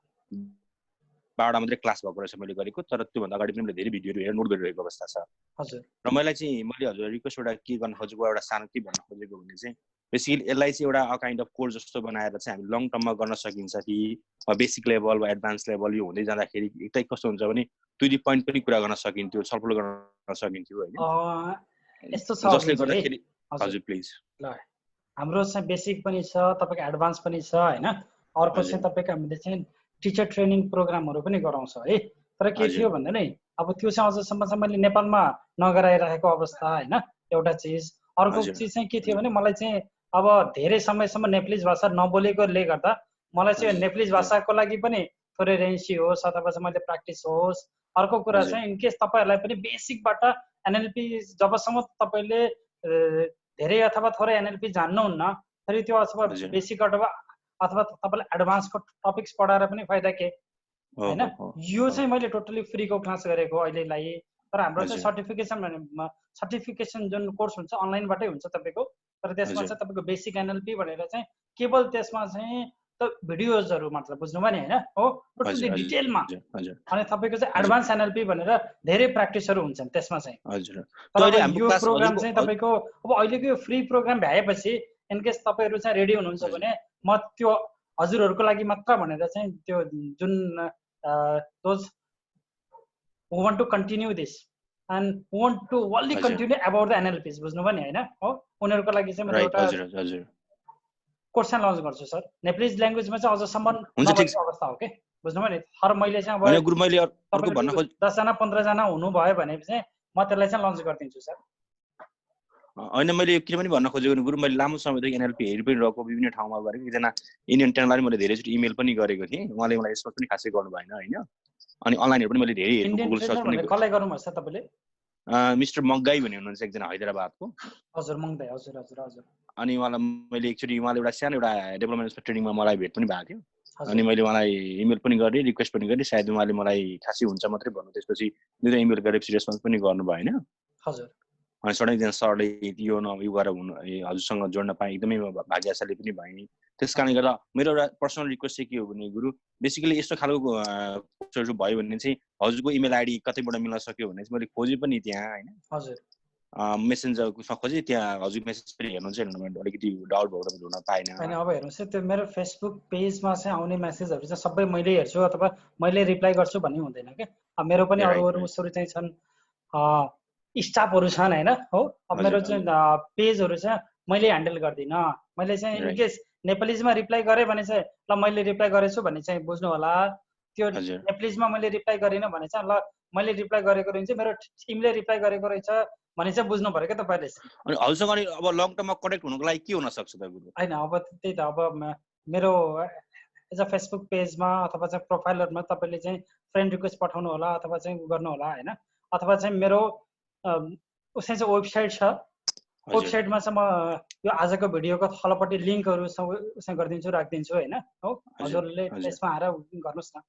12वटा मात्रै क्लास भएको रहेछ मैले गरेको, तर त्योभन्दा अगाडि पनि मैले धेरै भिडियोहरू हेरेर नोट गरिरहेको अवस्था छ। हजुर र मैले हजुर रिक्वेस्ट एउटा के गर्न खोजेको, एउटा सानो के भन्न खोजेको भने चाहिँ बेसिकली यसलाई चाहिँ एउटा काइन्ड अफ कोर्स जस्तो बनाएर चाहिँ हामी लङ टर्ममा गर्न सकिन्छ कि बेसिक लेभल वा एडभान्स लेभल यो हुँदै जाँदाखेरि एकदमै कस्तो हुन्छ भने टु द पोइन्ट पनि कुरा गर्न सकिन्थ्यो, छलफल गर्न सकिन्थ्यो होइन। यस्तो छ जसले गर्दाखेरि हजुर प्लिज। ल हाम्रो चाहिँ बेसिक पनि छ, तपाईँको एडभान्स पनि छ होइन। अर्को चाहिँ तपाईँको हामीले चाहिँ टिचर ट्रेनिङ प्रोग्रामहरू पनि गराउँछ है। तर के थियो भन्दा नि अब त्यो चाहिँ अझसम्म चाहिँ मैले नेपालमा नगराइरहेको अवस्था होइन एउटा चिज। अर्को चिज चाहिँ के थियो भने मलाई चाहिँ अब धेरै समयसम्म नेप्लिज भाषा नबोलेकोले गर्दा मलाई चाहिँ नेप्लिज भाषाको लागि पनि थोरै रेन्सी होस् अथवा चाहिँ मैले प्र्याक्टिस होस्। अर्को कुरा चाहिँ इनकेस तपाईँहरूलाई पनि बेसिकबाट एनएलपी जबसम्म तपाईँले धेरै अथवा थोरै एनएलपी जान्नुहुन्न फेरि त्यो अथवा बेसिकबाट अथवा तपाईँलाई एडभान्सको टपिक्स पढाएर पनि फाइदा के होइन। यो चाहिँ मैले टोटली फ्रीको क्लास गरेको अहिलेलाई। तर हाम्रो चाहिँ सर्टिफिकेसन जुन कोर्स हुन्छ अनलाइनबाटै हुन्छ तपाईँको। तर त्यसमा चाहिँ तपाईँको बेसिक एनएलपी भनेर चाहिँ केवल त्यसमा चाहिँ भिडियोजहरू मात्र बुझ्नुभयो नि होइन हो, टोटली डिटेलमा। अनि तपाईँको चाहिँ एडभान्स एनएलपी भनेर धेरै प्र्याक्टिसहरू हुन्छन् त्यसमा चाहिँ। यो प्रोग्राम चाहिँ तपाईँको अब अहिलेको यो फ्री प्रोग्राम भ्याएपछि इनकेस तपाईँहरू चाहिँ रेडी हुनुहुन्छ भने म त्यो हजुरहरूको लागि मात्र भनेर चाहिँ त्यो जुन those who want to continue this and want to only continue about the NLPs बुझ्नुभयो नि हैन हो। उनीहरुको लागि चाहिँ म एउटा कोर्स लन्च गर्छु सर। नेप्लिज ल्याङ्ग्वेजमा चाहिँ अझसम्म नभएको अवस्था हो के। बुझ्नुभयो नि। तर मैले चाहिँ अब होइन गुरु मैले अर्को भन्न खोज 10 जना 15 जना हुनुभयो भने चाहिँ म त्यसलाई चाहिँ लन्च गरिदिन्छु सर। होइन मैले के पनि भन्न खोजेको गुरु, मैले लामो समयदेखि एनएलपी हेरि पनि रहेको विभिन्न ठाउँमा गरेको। एकजना इन्डियन ट्रेनरलाई मैले धेरैचोटि इमेल पनि गरेको थिएँ, उहाँले मलाई यसमा पनि खासै गर्नु भएन होइन। अनि अनलाइनहरू पनि मैले धेरै हेरेको, गुगल सर्च पनि। कसलाई गर्नुभएको छ तपाईँले? मिस्टर मङ्गाई भन्ने हुनुहुन्छ एकजना हैदराबादको। हजुर मङ्गाई, हजुर हजुर हजुर। अनि उहाँलाई मैले एकचोटि उहाँले एउटा सानो एउटा डेभलपमेन्ट ट्रेनिङमा मलाई भेट पनि भएको थियो। अनि मैले उहाँलाई इमेल पनि गरेँ, रिक्वेस्ट पनि गरेँ, सायद उहाँले मलाई खासै हुन्छ मात्रै भन्नु। त्यसपछि 2 इमेल गरेपछि रेस्पोन्स पनि गर्नु भएन। हजुर। अनि सडनली सरले यो गरेर हजुरसँग जोड्न पाएँ, एकदमै भाग्यशाली पनि भएँ। त्यस कारणले गर्दा मेरो एउटा पर्सनल रिक्वेस्ट चाहिँ के हो भने गुरु, बेसिकली यस्तो खालको कोर्सहरू भयो भने चाहिँ हजुरको इमेल आइडी कतैबाट मिल्न सक्यो भने चाहिँ मैले खोजेँ पनि त्यहाँ होइन। हजुर। मेसेन्जरमा खोजेँ, त्यहाँ हजुर मेसेज पनि हेर्नुहुन्छ हेर्नु, अलिकति डाउट भएको हुन पाएन। होइन अब हेर्नुहोस् है, त्यो मेरो फेसबुक पेजमा चाहिँ आउने मेसेजहरू चाहिँ सबै मैले हेर्छु अथवा मैले रिप्लाई गर्छु भन्ने हुँदैन क्या। अब मेरो पनि अरू उसहरू चाहिँ छन्, स्टाफहरू छन् होइन हो। अब मेरो चाहिँ पेजहरू चाहिँ मैले ह्यान्डल गर्दिनँ। मैले चाहिँ इनकेस नेपालीमा रिप्लाई गरेँ भने चाहिँ ल मैले रिप्लाई गरेछु भन्ने चाहिँ बुझ्नु होला। त्यो नेपालीमा मैले रिप्लाई गरिनँ भने चाहिँ ल मैले रिप्लाई गरेको रहेछ, मेरो टिमले रिप्लाई गरेको रहेछ भने चाहिँ बुझ्नु पऱ्यो क्या तपाईँले। अनि हजुरसँग अनि अब लङ टर्ममा कनेक्ट हुनुको लागि के हुन सक्छ त गुरु? होइन अब त्यही त, अब मेरो एज अ फेसबुक पेजमा अथवा चाहिँ प्रोफाइलहरूमा तपाईँले चाहिँ फ्रेन्ड रिक्वेस्ट पठाउनु होला अथवा चाहिँ गर्नु होला होइन। अथवा चाहिँ मेरो उसै चाहिँ वेबसाइट छ, वेबसाइटमा चाहिँ म यो आजको भिडियोको तलपट्टि लिङ्कहरू उसै गरिदिन्छु, राखिदिन्छु होइन हो। हजुरले त्यसमा आएर गर्नुहोस् न,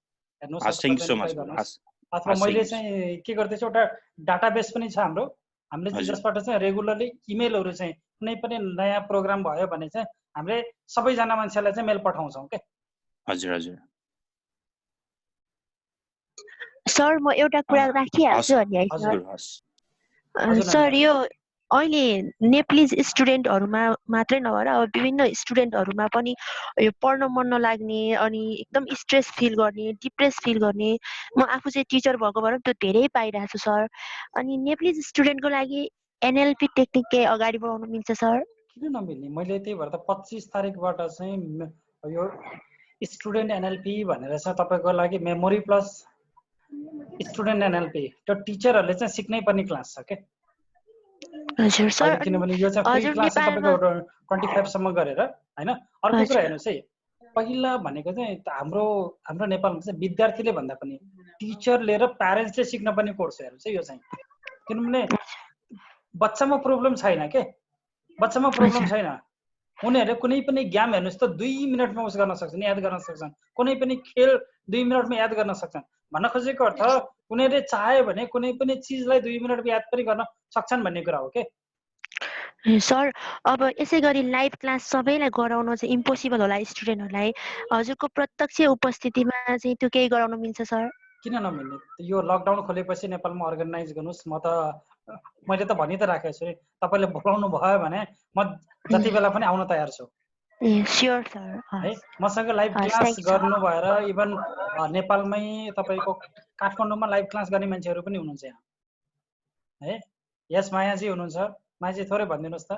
हेर्नुहोस्। अथवा मैले चाहिँ के गर्दैछु, एउटा डाटाबेस पनि छ हाम्रो, हामीले चाहिँ जसबाट चाहिँ रेगुलरली इमेलहरू चाहिँ कुनै पनि नयाँ प्रोग्राम भयो भने चाहिँ हामीले सबैजना मान्छेलाई चाहिँ मेल पठाउँछौँ क्या। हजुर हजुर सर, म एउटा कुरा राखिहाल्छु अनि सर, यो अहिले नेप्लिज स्टुडेन्टहरूमा मात्रै नभएर अब विभिन्न स्टुडेन्टहरूमा पनि यो पढ्न मन नलाग्ने अनि एकदम स्ट्रेस फिल गर्ने, डिप्रेस फिल गर्ने, म आफू चाहिँ टिचर भएको भएर त्यो धेरै पाइरहेको छु सर। अनि नेप्लिज स्टुडेन्टको लागि एनएलपी टेक्निक के अगाडि बढाउन मिल्छ सर? किन नमिल्ने, मैले त्यही भएर त 25 तारिकबाट चाहिँ यो स्टुडेन्ट एनएलपी भनेर चाहिँ तपाईँको लागि मेमोरी प्लस स्टुडेन्ट एनएलपी त्यो टिचरहरूले चाहिँ सिक्नै पर्ने क्लास छ क्या। हजुर सर, किनभने यो चाहिँ फ्री क्लास छ तपाईँको 25 सम्म गरेर होइन। अर्को कुरा हेर्नुहोस् है, पहिला भनेको चाहिँ हाम्रो नेपालमा चाहिँ विद्यार्थीले भन्दा पनि टिचरले र प्यारेन्ट्सले सिक्न पर्ने कोर्स हेर्नुहोस् है यो चाहिँ। किनभने बच्चामा प्रब्लम छैन के, बच्चामा प्रब्लम छैन। उनीहरूले कुनै पनि ज्ञान हेर्नुहोस् त 2 मिनटमा उस गर्न सक्छन्, याद गर्न सक्छन्। कुनै पनि खेल 2 मिनटमा याद गर्न सक्छन्। भन्न खोजेको अर्थ उनीहरूले चाह्यो भने कुनै पनि चिजलाई 2 मिनटमा याद पनि गर्न सक्छन् भन्ने कुरा हो के। सर, अब यसै गरी लाइभ क्लास सबैलाई गराउन चाहिँ इम्पोसिबल होला स्टुडेन्टहरूलाई, हजुरको प्रत्यक्ष उपस्थितिमा चाहिँ त्यो केही गराउन मिल्छ सर? किन नमिल्ने, यो लकडाउन खोलेपछि नेपालमा अर्गनाइज गर्नुहोस्। मैले त भनि त राखेको छु, तपाईँले बोलाउनु भयो भने म जति बेला पनि आउन तयार छु। स्योर सर है, मसँग लाइभ क्लास गर्नु भएर इभन नेपालमै तपाईँको काठमाडौँमा लाइभ क्लास गर्ने मान्छेहरू पनि हुनुहुन्छ यहाँ है। यस मायाजी हुनुहुन्छ, मायाजी थोरै भनिदिनुहोस् त,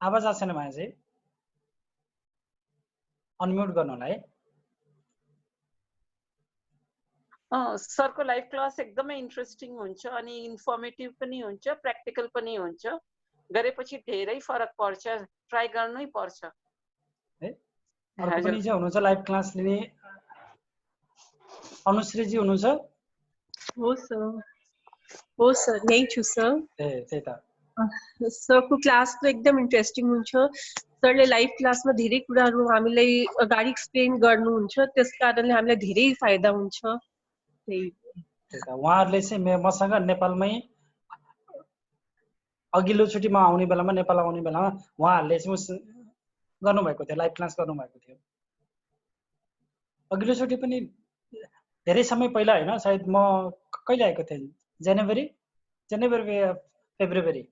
आवाज आएको छैन मायाजी, अनम्युट गर्नु होला है। सरको लाइभ क्लास एकदमै इन्ट्रेस्टिङ हुन्छ अनि इन्फर्मेटिभ पनि हुन्छ, प्र्याक्टिकल पनि हुन्छ। गरेपछि धेरै फरक पर्छ, ट्राई गर्नै पर्छ है। अर्को पनि चाहिँ हुनुहुन्छ लाइभ क्लास लिने अनुश्रीजी हुनुहुन्छ। हो सर, यही छु सर। त्यही त सरको क्लास त एकदम इन्ट्रेस्टिङ हुन्छ। सरले लाइभ क्लासमा धेरै कुराहरू हामीलाई अगाडि एक्सप्लेन गर्नुहुन्छ, त्यस कारणले हामीलाई धेरै फाइदा हुन्छ। उहाँहरूले चाहिँ मसँग नेपालमै अघिल्लो छुट्टीमा आउने बेलामा, नेपाल आउने बेलामा उहाँहरूले चाहिँ गर्नुभएको थियो, लाइभ क्लास गर्नुभएको थियो। अघिल्लो छुट्टी पनि धेरै समय पहिला होइन, सायद म कहिले आएको थिएँ, जनवरी फेब्रुअरी,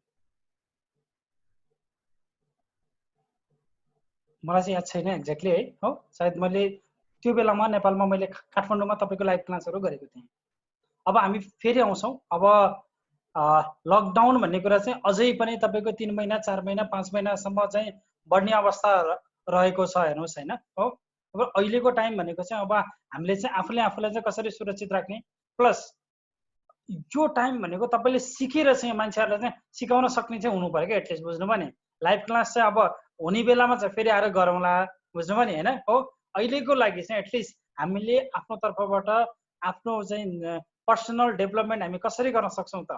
मलाई चाहिँ याद छैन एक्ज्याक्टली है हो। सायद मैले त्यो बेलामा नेपालमा मैले काठमाडौँमा तपाईँको लाइभ क्लासहरू गरेको थिएँ। अब हामी फेरि आउँछौँ। अब लकडाउन भन्ने कुरा चाहिँ अझै पनि तपाईँको 3 महिना 4 महिना 5 महिनासम्म चाहिँ बढ्ने अवस्था रहेको छ हेर्नुहोस् होइन हो। अब अहिलेको टाइम भनेको चाहिँ अब हामीले चाहिँ आफूलाई चाहिँ कसरी सुरक्षित राख्ने, प्लस यो टाइम भनेको तपाईँले सिकेर चाहिँ मान्छेहरूलाई चाहिँ सिकाउन सक्ने चाहिँ हुनु पऱ्यो क्या एटलिस्ट, बुझ्नुभयो नि। लाइभ क्लास चाहिँ अब हुने बेलामा चाहिँ फेरि आएर गरौँला, बुझ्नुभयो नि होइन हो। अहिलेको लागि चाहिँ एटलिस्ट हामीले आफ्नो तर्फबाट आफ्नो चाहिँ पर्सनल डेभलपमेन्ट हामी कसरी गर्न सक्छौँ त,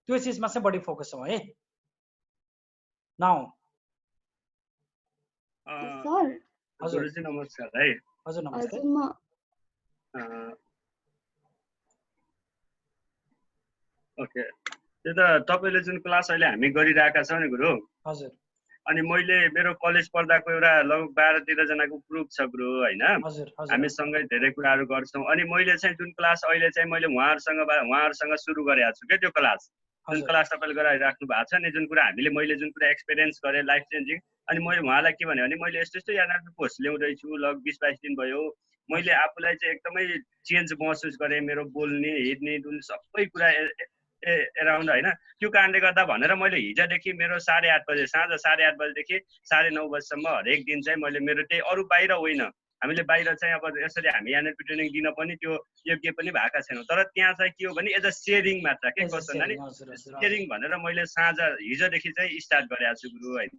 त्यो चिजमा चाहिँ बढी फोकस छौँ है। नाउ सर हजुर नमस्कार है। हजुर नमस्ते। ओके, त्यो त तपाईँले जुन क्लास अहिले हामी गरिरहेका छौँ नि गुरु, हजुर, अनि मैले मेरो कलेज पढ्दाको एउटा लगभग 12-13 जनाको ग्रुप छ गुरु होइन, हामी सँगै धेरै कुराहरू गर्छौँ। अनि मैले चाहिँ जुन क्लास अहिले चाहिँ मैले उहाँहरूसँग सुरु गरेको छु क्या, त्यो क्लास जुन क्लास तपाईँले गराइराख्नु भएको छ नि, जुन कुरा मैले जुन कुरा एक्सपिरियन्स गरेँ लाइफ चेन्जिङ, अनि मैले उहाँलाई के भने मैले यस्तो यस्तो एनएलपी पोस्ट ल्याउँदैछु, लगभग 20-22 दिन भयो। मैले आफूलाई चाहिँ एकदमै चेन्ज महसुस गरेँ, मेरो बोल्ने हिँड्ने डुल्ने सबै कुरा एराउन्ड होइन। त्यो कारणले गर्दा भनेर मैले हिजोदेखि मेरो 8:30 बजे साँझ 8:30 बजेदेखि 9:30 बजीसम्म हरेक दिन चाहिँ मैले मेरो त्यही अरू बाहिर होइन, हामीले बाहिर चाहिँ अब यसरी हामी एनएलपी ट्रेनिङ दिन पनि त्यो योग्य पनि भएका छैनौँ, तर त्यहाँ चाहिँ के हो भने एज अ सेयरिङ मात्र के कस्तो नानी, सेयरिङ भनेर मैले साँझ हिजोदेखि चाहिँ स्टार्ट गरेको छु गुरु होइन।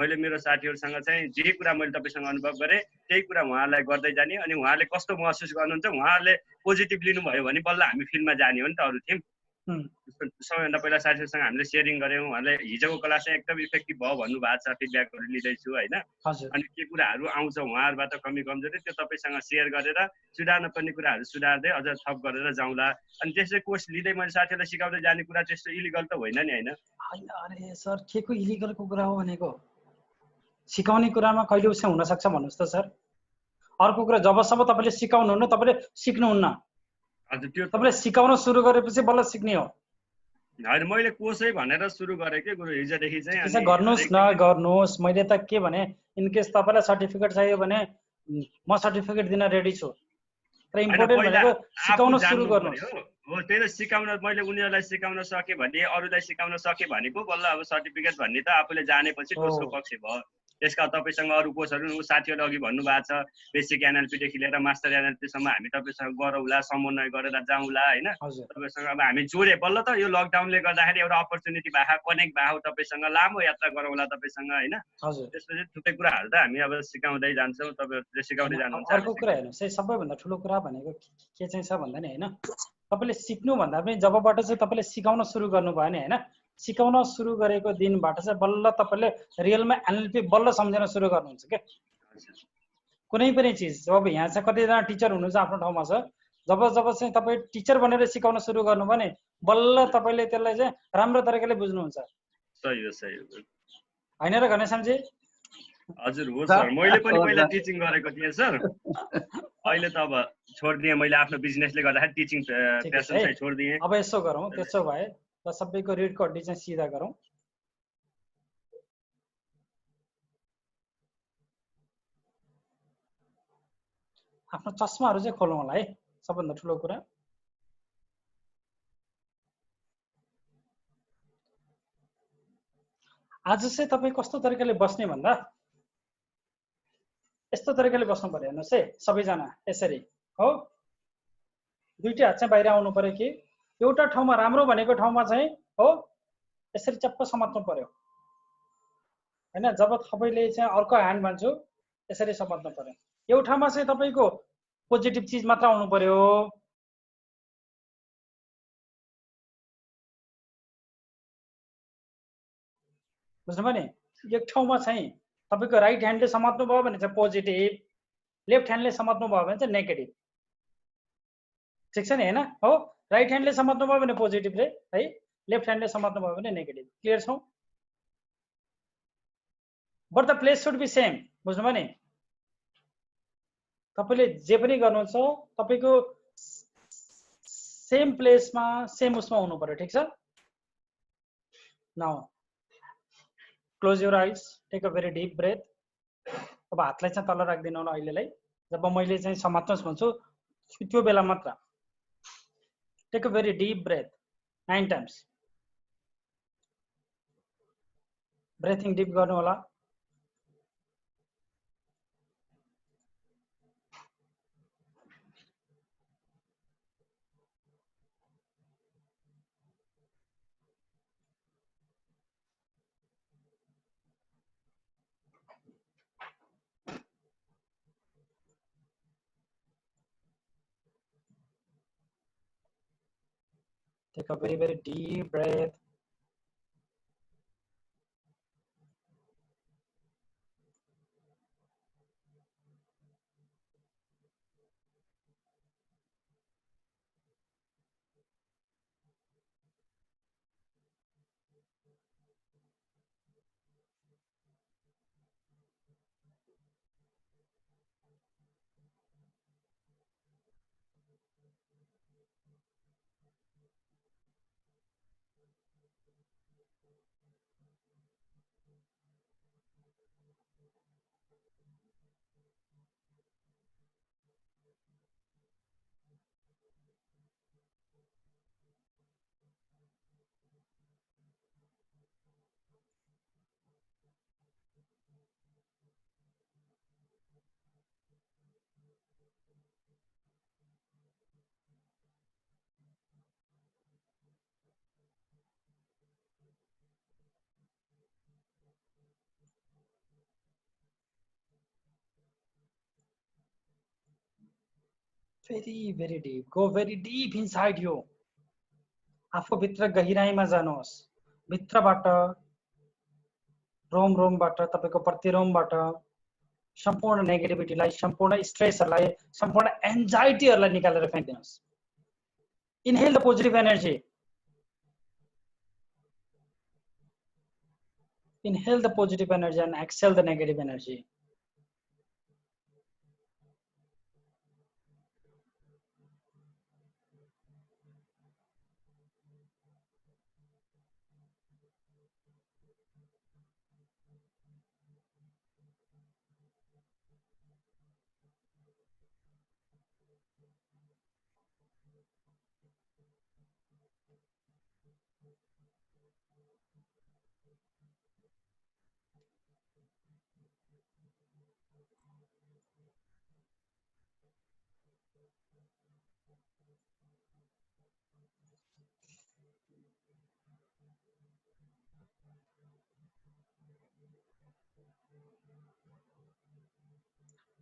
मैले मेरो साथीहरूसँग चाहिँ जे कुरा मैले तपाईँसँग अनुभव गरेँ त्यही कुरा उहाँहरूलाई गर्दै जाने, अनि उहाँहरूले कस्तो महसुस गर्नुहुन्छ, उहाँहरूले पोजिटिभ लिनुभयो भने बल्ल हामी फिल्डमा जाने हो नि त। अरू थियौँ सबैभन्दा पहिला साथीहरूसँग हामीले सेयरिङ गऱ्यौँ, उहाँले हिजोको क्लास चाहिँ एकदम इफेक्टिभ भयो भन्नुभएको छ, फिडब्याकहरू लिँदैछु होइन। अनि के कुराहरू आउँछ उहाँहरूबाट कमी कमजोरी त्यो तपाईँसँग सेयर गरेर सुधार्न पर्ने कुराहरू सुधार्दै अझ थप गरेर जाउँला। अनि त्यसै कोर्स लिँदै मैले साथीहरूलाई सिकाउँदै जाने कुरा त्यस्तो इलिगल त होइन नि होइन। अरे सर के को इलिगलको कुरा हो भनेको, सिकाउने कुरामा कहिले उसै हुनसक्छ भन्नुहोस् त सर। अर्को कुरा जबसम्म तपाईँले सिकाउनुहुन्न तपाईँले सिक्नुहुन्न, तपाईँले सिकाउन सुरु गरेपछि बल्ल सिक्ने हो। होइन मैले कोर्सै भनेर सुरु गरेँ कि गुरु हिजोदेखि चाहिँ। गर्नुहोस् न गर्नुहोस्, मैले त के भने इनकेस तपाईँलाई सर्टिफिकेट चाहियो भने म सर्टिफिकेट दिन रेडी छु, तर इम्पोर्टेन्ट भनेको सिकाउन सुरु गर्नुहोस्। हो त्यही त सिकाउन मैले उनीहरूलाई सिकाउन सकेँ भने अरूलाई सिकाउन सकेँ भने पो बल्ल अब सर्टिफिकेट भन्ने त आफूले जानेपछि दोस्रो पक्ष भयो। त्यसका तपाईँसँग अरू कोर्सहरू साथीहरू अघि भन्नुभएको छ, बेसिक एनएलपीदेखि लिएर मास्टर एनएलपीसम्म हामी तपाईँसँग गरौँला, समन्वय गरेर जाउँला होइन। तपाईँसँग अब हामी जोडे बल्ल त यो लकडाउनले गर्दाखेरि एउटा अपर्च्युनिटी भएको, कनेक्ट भएको, तपाईँसँग लामो यात्रा गरौँला तपाईँसँग होइन। त्यसपछि थुप्रै कुराहरू त हामी अब सिकाउँदै जान्छौँ, तपाईँहरूले सिकाउँदै जानुहुन्छ। अर्को कुरा हेर्नुहोस् है, सबैभन्दा ठुलो कुरा भनेको के चाहिँ छ भन्दा नि होइन, तपाईँले सिक्नुभन्दा पनि जबबाट चाहिँ तपाईँले सिकाउन सुरु गर्नुभयो नि होइन, सिकाउन सुरु गरेको दिनबाट चाहिँ बल्ल तपाईँले रियलमा एनएलपी बल्ल सम्झन सुरु गर्नुहुन्छ क्या। कुनै पनि चिज जब यहाँ चाहिँ कतिजना टिचर हुनुहुन्छ आफ्नो ठाउँमा छ, जब चाहिँ तपाईँ टिचर बनेर सिकाउन सुरु गर्नुभयो नि बल्ल तपाईँले त्यसलाई चाहिँ राम्रो तरिकाले बुझ्नुहुन्छ। सही हो सही हो होइन र घनश्यामजी? हजुर हो सर, मैले पनि पहिला टिचिङ गरेको थिएँ सर, अहिले त अब छोडिदिएँ मैले, आफ्नो बिजनेसले गर्दाखेरि टिचिङ प्यासन चाहिँ छोडिदिएँ। अब यसो गरौँ, त्यसो भए र सबैको रिडको हड्डी चाहिँ सिधा गरौँ। आफ्नो चस्माहरू चाहिँ खोलौँ होला है, सबभन्दा ठुलो कुरा। आज चाहिँ तपाईँ कस्तो तरिकाले बस्ने भन्दा यस्तो तरिकाले बस्नु पर्यो। हेर्नुहोस् है सबैजना यसरी हो, दुईटै हात चाहिँ बाहिर आउनु पर्यो कि एउटा ठाउँमा राम्रो भनेको ठाउँमा चाहिँ हो यसरी चप्प समात्नु पर्यो होइन। जब तपाईँले चाहिँ अर्को ह्यान्ड भन्छु यसरी समात्नु पर्यो। एउटामा चाहिँ तपाईँको पोजिटिभ चिज मात्र आउनु पर्यो। बुझ्नुभयो नि? एक ठाउँमा चाहिँ तपाईँको राइट ह्यान्डले समात्नु भयो भने चाहिँ पोजिटिभ, लेफ्ट ह्यान्डले समात्नु भयो भने चाहिँ नेगेटिभ। ठिक छ नि होइन? हो, राइट ह्यान्डले समात्नु भयो भने पोजिटिभले है, लेफ्ट ह्यान्डले समात्नु भयो भने नेगेटिभ। क्लियर छौँ? But the place should be same. बुझ्नुभयो नि? तपाईँले जे पनि गर्नुहुन्छ तपाईँको सेम प्लेसमा सेम उसमा हुनु पर्यो। ठिक छ? Now close your eyes, take a very deep breath. अब हातलाई चाहिँ तल राखिदिनु होला अहिलेलाई। जब मैले चाहिँ समात्नुहोस् भन्छु त्यो बेला मात्र take a very deep breath 9 times. Breathing deep गर्नु होला। Take a very, very deep breath. Very, very deep. Go very deep inside you. आफूभित्र गहिराइमा जानुहोस्, भित्रबाट रोमबाट तपाईको प्रतिरोमबाट सम्पूर्ण नेगेटिभिटीलाई, सम्पूर्ण स्ट्रेसहरूलाई, सम्पूर्ण एन्जाइटीहरूलाई निकालेर फ्याँक्दिनुहोस्। Inhale the positive energy, inhale the positive energy and exhale the negative energy.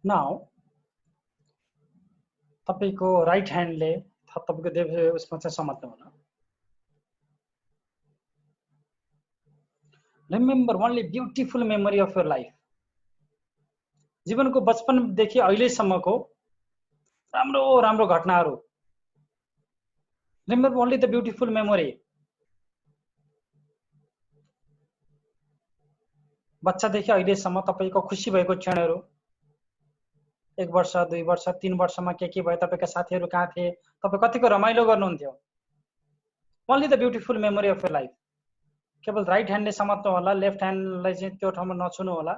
Now, तपाईको राइट ह्यान्डले तपाईको देब्रे उसमा चाहिँ समात्नु होला। Remember only beautiful memory of your life. जीवनको बचपनदेखि अहिलेसम्मको राम्रो राम्रो घटनाहरू। Remember only the beautiful memory. बच्चादेखि अहिलेसम्म तपाईको खुसी भएको क्षणहरू, 1 वर्ष 2 वर्ष 3 वर्षमा के भयो, तपाईका साथीहरू कहाँ थिए, तपाई कतिको रमाइलो गर्नुहुन्थ्यो। Only the beautiful memory of your life. केवल राइट ह्यान्डले समात्नु होला, लेफ्ट ह्यान्डलाई चाहिँ त्यो ठाउँमा नछुनु होला।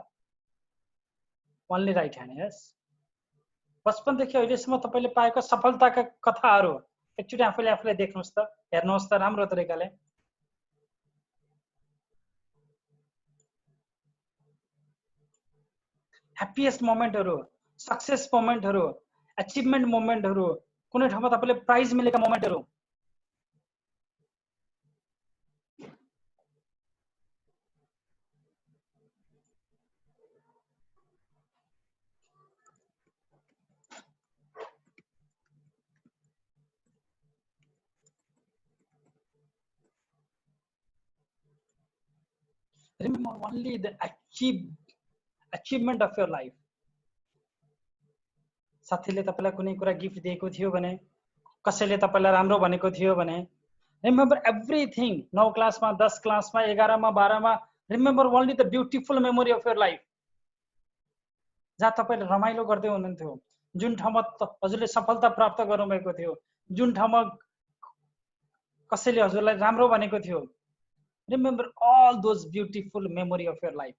Only right hand, yes. बचपनदेखि अहिलेसम्म तपाईले पाएको सफलताका कथाहरू एकचोटि आफूले आफूलाई देख्नुस् त, हेर्नुस् त राम्रो तरिकाले। ह्याप्पिएस्ट मोमेन्टहरू, सक्सेस मोमेन्टहरू, अचिभमेन्ट मोमेन्टहरू, कुनै ठाउँमा तपाईले प्राइज मिलेका मोमेन्टहरू। Remember only the achievement of your life. साथीले तपाईलाई कुनै कुरा गिफ्ट दिएको थियो भने, कसैले तपाईलाई राम्रो भनेको थियो भने, remember everything. 9 क्लासमा, 10 क्लासमा, 11 मा, 12 मा, remember only the beautiful memory of your life. जहाँ तपाईले रमाइलो गर्दै हुनुहुन्थ्यो, जुन ठाउँमा हजुरले सफलता प्राप्त गर्नुभएको थियो, जुन ठाउँमा कसैले हजुरलाई राम्रो भनेको थियो। Remember all those beautiful memory of your life.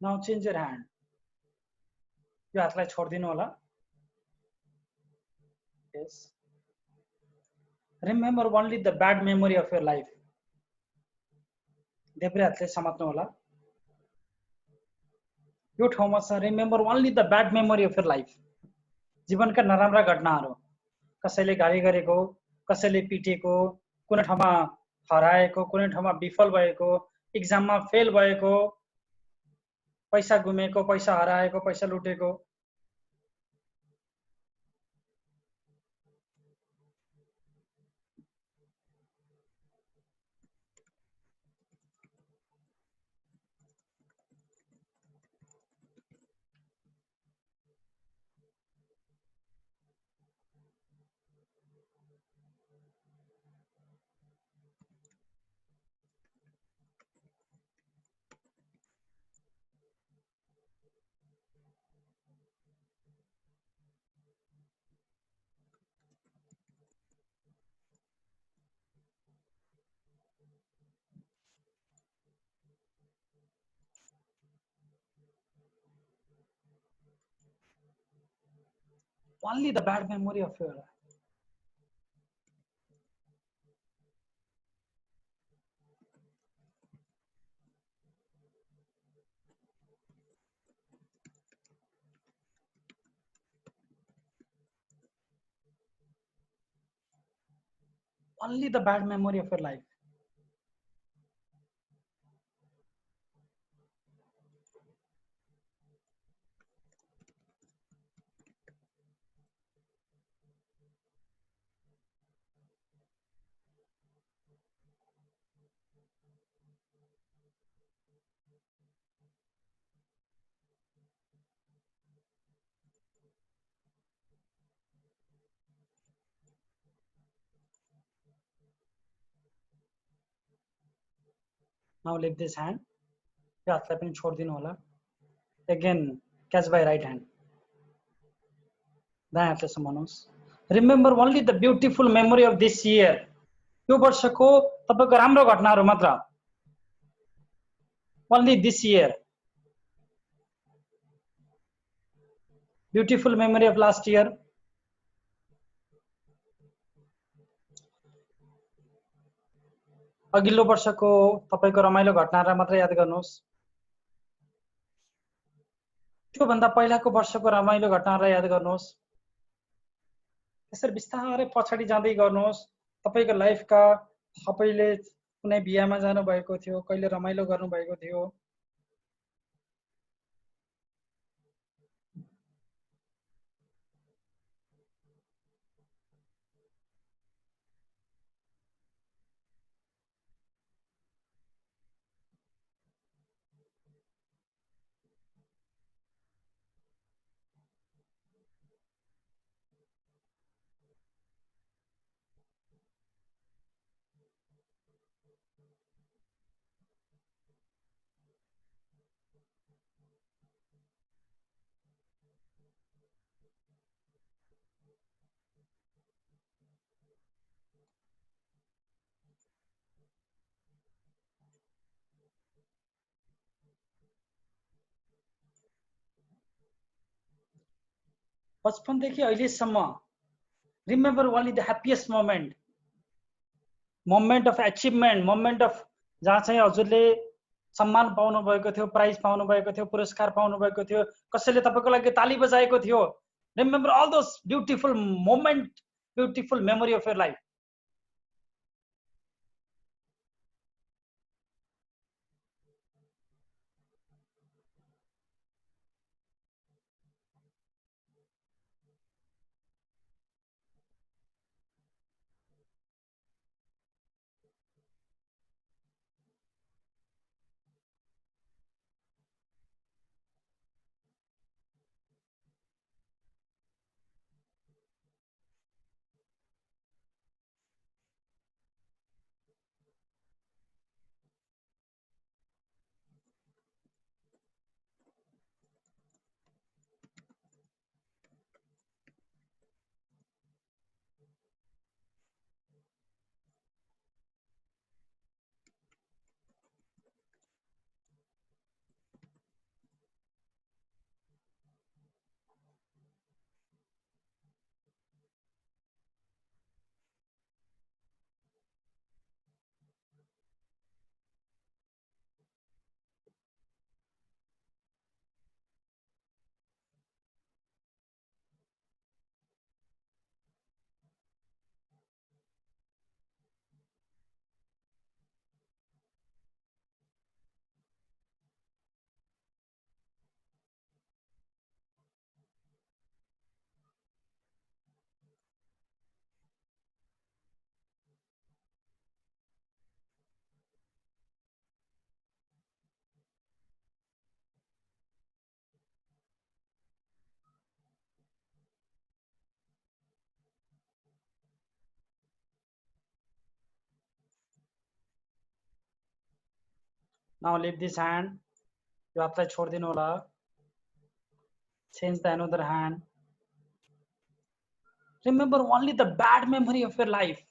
Now change your hand. यो हातलाई छोड्दिनु होला. Yes. Remember only the bad memory of your life. देब्रे हातले समात्नु होला. यो ठाउँमा छ remember only the bad memory of your life. जीवनका नराम्रा घटनाहरू, कसैले गाली गरेको, कसैले पिटेको, कुनै ठाउँमा हराएको, कुनै ठाउँमा विफल भएको, एक्जाममा फेल भएको, पैसा गुमेको, पैसा हराएको, पैसा लुटेको. Only the bad memory of your life. Only the bad memory of your life. Now lift this hand. यो हातलाई पनि छोड्दिनु होला. Again catch by right hand. दायाँ हातले समाउनुहोस्. Remember only the beautiful memory of this year. यो वर्षको तपाईको राम्रो घटनाहरू मात्र. Only this year. Beautiful memory of last year. अघिल्लो वर्षको तपाईको रमाइलो घटनाहरुलाई मात्र याद गर्नुहोस्. त्यो भन्दा पहिलाको वर्षको रमाइलो घटनाहरुलाई याद गर्नुहोस्. त्यसरी बिस्तारै पछाडी जाँदै गर्नुहोस्. तपाईको लाइफका तपाईले कुनै बिहामा जानु भएको थियो, कहिले रमाइलो गर्नु भएको थियो. बचपनदेखि अहिलेसम्म remember only the happiest moment of achievement, moment of जहाँ चाहिँ हजुरले सम्मान पाउनु भएको थियो, प्राइज पाउनु भएको थियो, पुरस्कार पाउनु भएको थियो, कसैले तपाईको लागि ताली बजाएको थियो. Remember all those beautiful moment, beautiful memory of your life. Now leave this hand. यो हातलाई छोडिदिनु होला. Change the another hand. Remember only the bad memory of your life.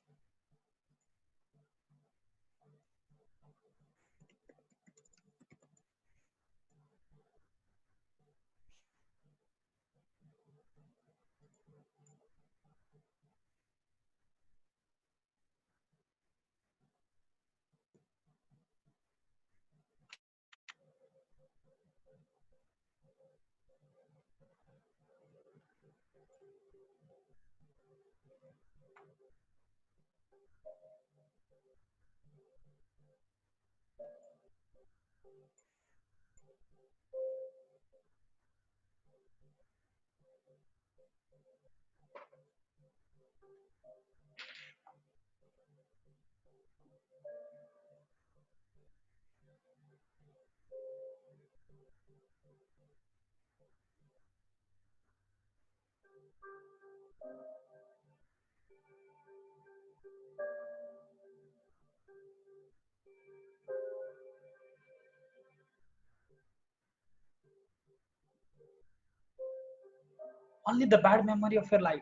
Only the bad memory of your life.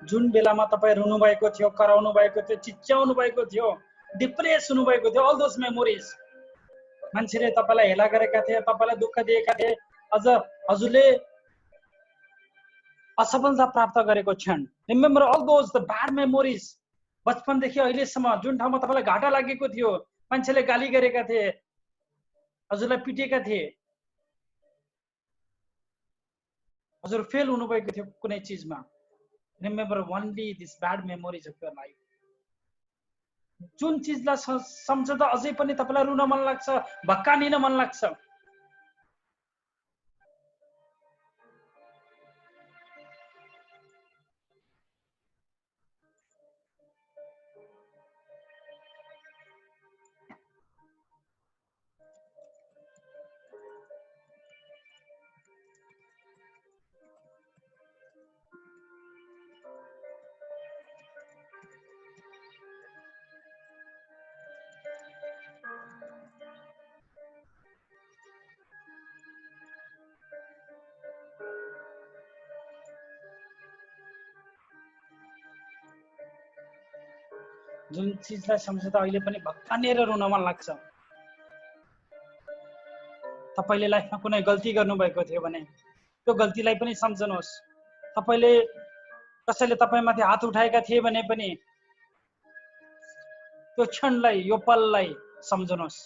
जुन बेलामा तपाई रुनु भएको थियो, कराउनु भएको थियो, चिच्याउनु भएको थियो, डिप्रेस हुनु भएको थियो, all those memories. मान्छेले तपाईलाई हेला गरेका थिए, तपाईलाई दुःख दिएका थिए, अझ हजुरले असफलता प्राप्त गरेको क्षण. Remember all those the bad memories. बचपनदेखि अहिलेसम्म जुन ठाउँमा तपाईलाई घाटा लागेको थियो, मान्छेले गाली गरेका थिए, हजुरलाई पिटेका थिए, हजुर फेल हुनु भएको थियो कुनै चीजमा. Remember only these bad memories of your life. जुन चीजलाई सम्झदा अझै पनि तपाईलाई रुन मन लाग्छ, भक्कानिन मन लाग्छ. जुन चीजलाई सम्झदा अहिले पनि भक्कानेर रुन मन लाग्छ. तपाईले लाइफमा कुनै गल्ती गर्नुभएको थियो भने त्यो गल्तीलाई पनि सम्झनुहोस्. तपाईले कसैले तपाईमाथि हात उठाएका थिए भने पनि त्यो क्षणलाई, यो पललाई सम्झनुहोस्.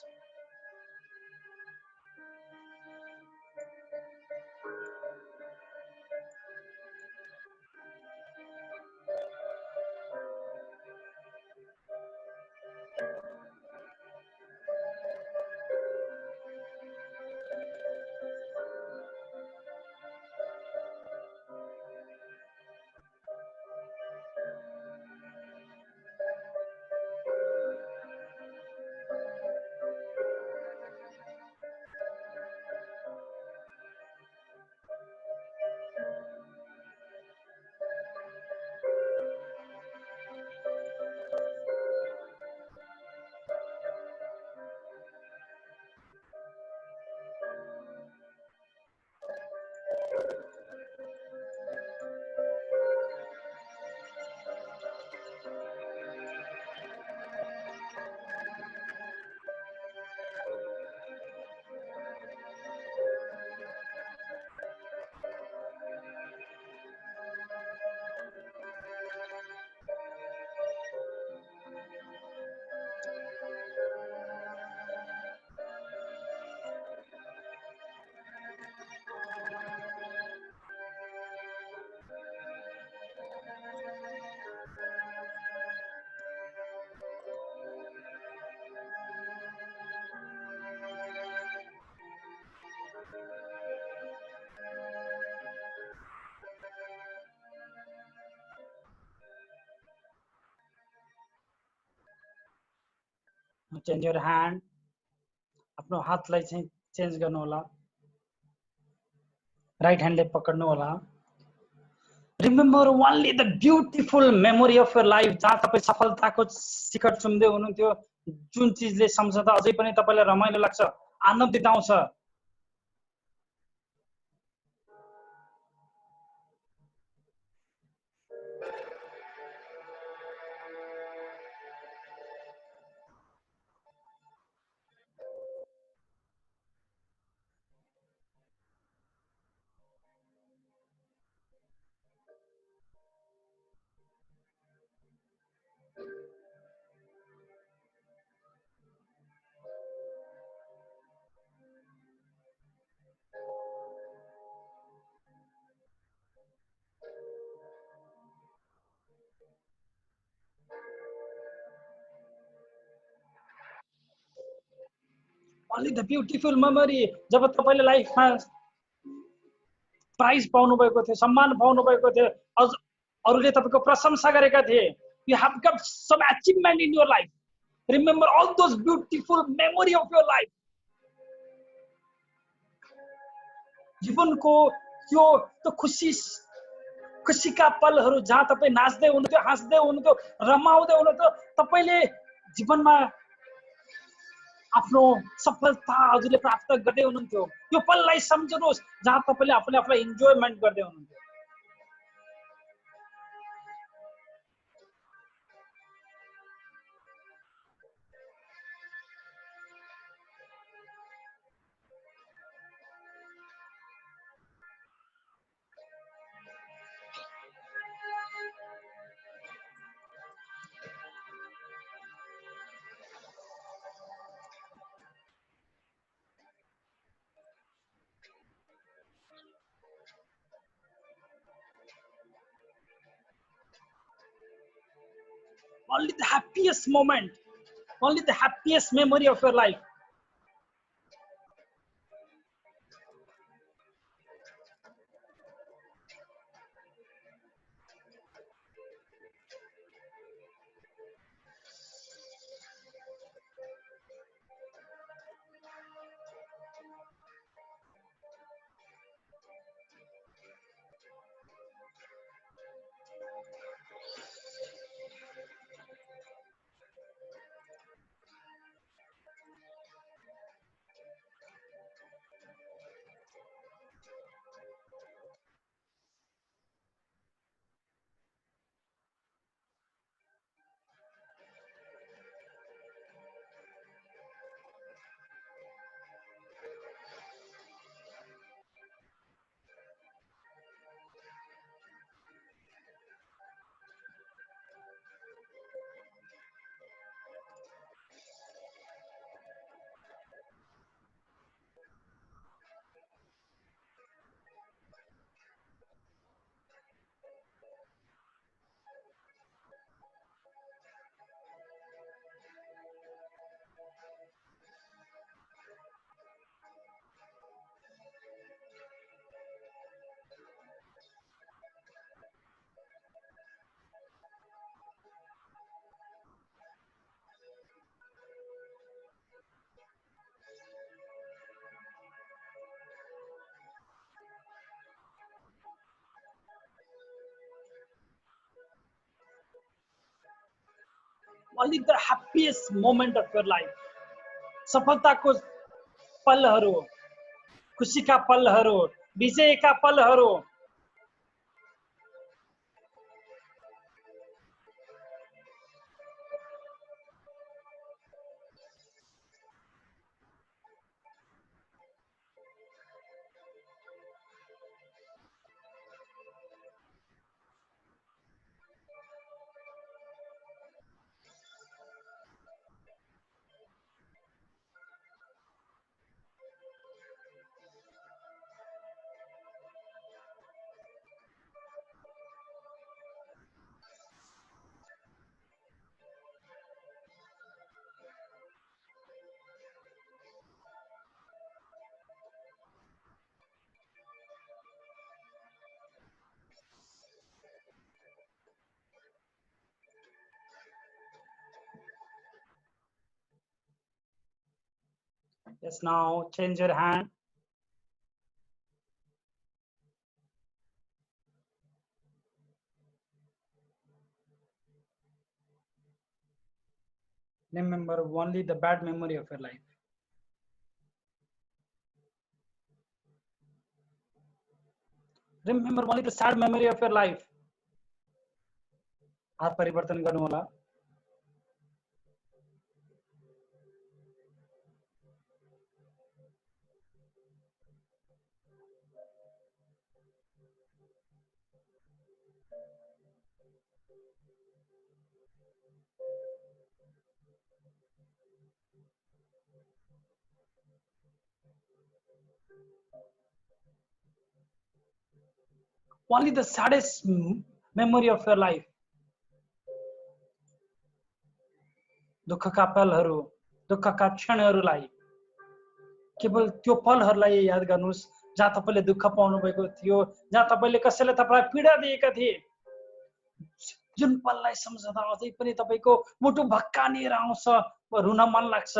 चेन्ज योर ह्यान्ड, आफ्नो हातलाई चाहिँ चेन्ज गर्नु होला, राइट ह्यान्डले पक्र्नु होला। Remember only the beautiful memory of your life, जहाँ तपाईँ सफलताको शिखर चुम्दै हुनुहुन्थ्यो, जुन चिजले सम्झँदा अझै पनि तपाईँलाई रमाइलो लाग्छ, आनन्दित आउँछ। Only the beautiful memory, जब तपाईले लाइफमा प्राइज पाउनु भएको थियो, सम्मान पाउनु भएको थियो, अरूले तपाईको प्रशंसा गरेका थिए, you have got some achievement in your life. Remember all those beautiful memory of your life. जीवनको त्यो त खुसीका पलहरू जहाँ तपाई नाच्दै हुनुहुन्थ्यो, हाँस्दै हुनुहुन्थ्यो, रमाउँदै हुनुहुन्थ्यो, तपाईले जीवनमा आफ्नो सफलता हजुरले प्राप्त गर्दै हुनुहुन्थ्यो। यो पललाई सम्झनुहोस् जहाँ तपाईले आफूलाई इन्जोयमेन्ट गर्दै हुनुहुन्थ्यो। Only the happiest moment, only the happiest memory of your life. Only the happiest moment of your life. सफलताको पलहरू, खुसीका पलहरू, विजयका पलहरू। Yes, now change your hand. Remember only the bad memory of your life. Remember only the sad memory of your life. हात परिवर्तन गर्नु होला. Only the saddest memory of your life. दुःखका पलहरू, दुःखका क्षणहरूलाई केवल त्यो पलहरूलाई याद गर्नुस् जहाँ तपाईले दुःख पाउनु भएको थियो, जहाँ तपाईले कसैले तपाईलाई पीडा दिएका थिए. जुन पललाई सम्झदा अझै पनि तपाईको मुटु भक्कानिएर आउँछ, रुन मन लाग्छ.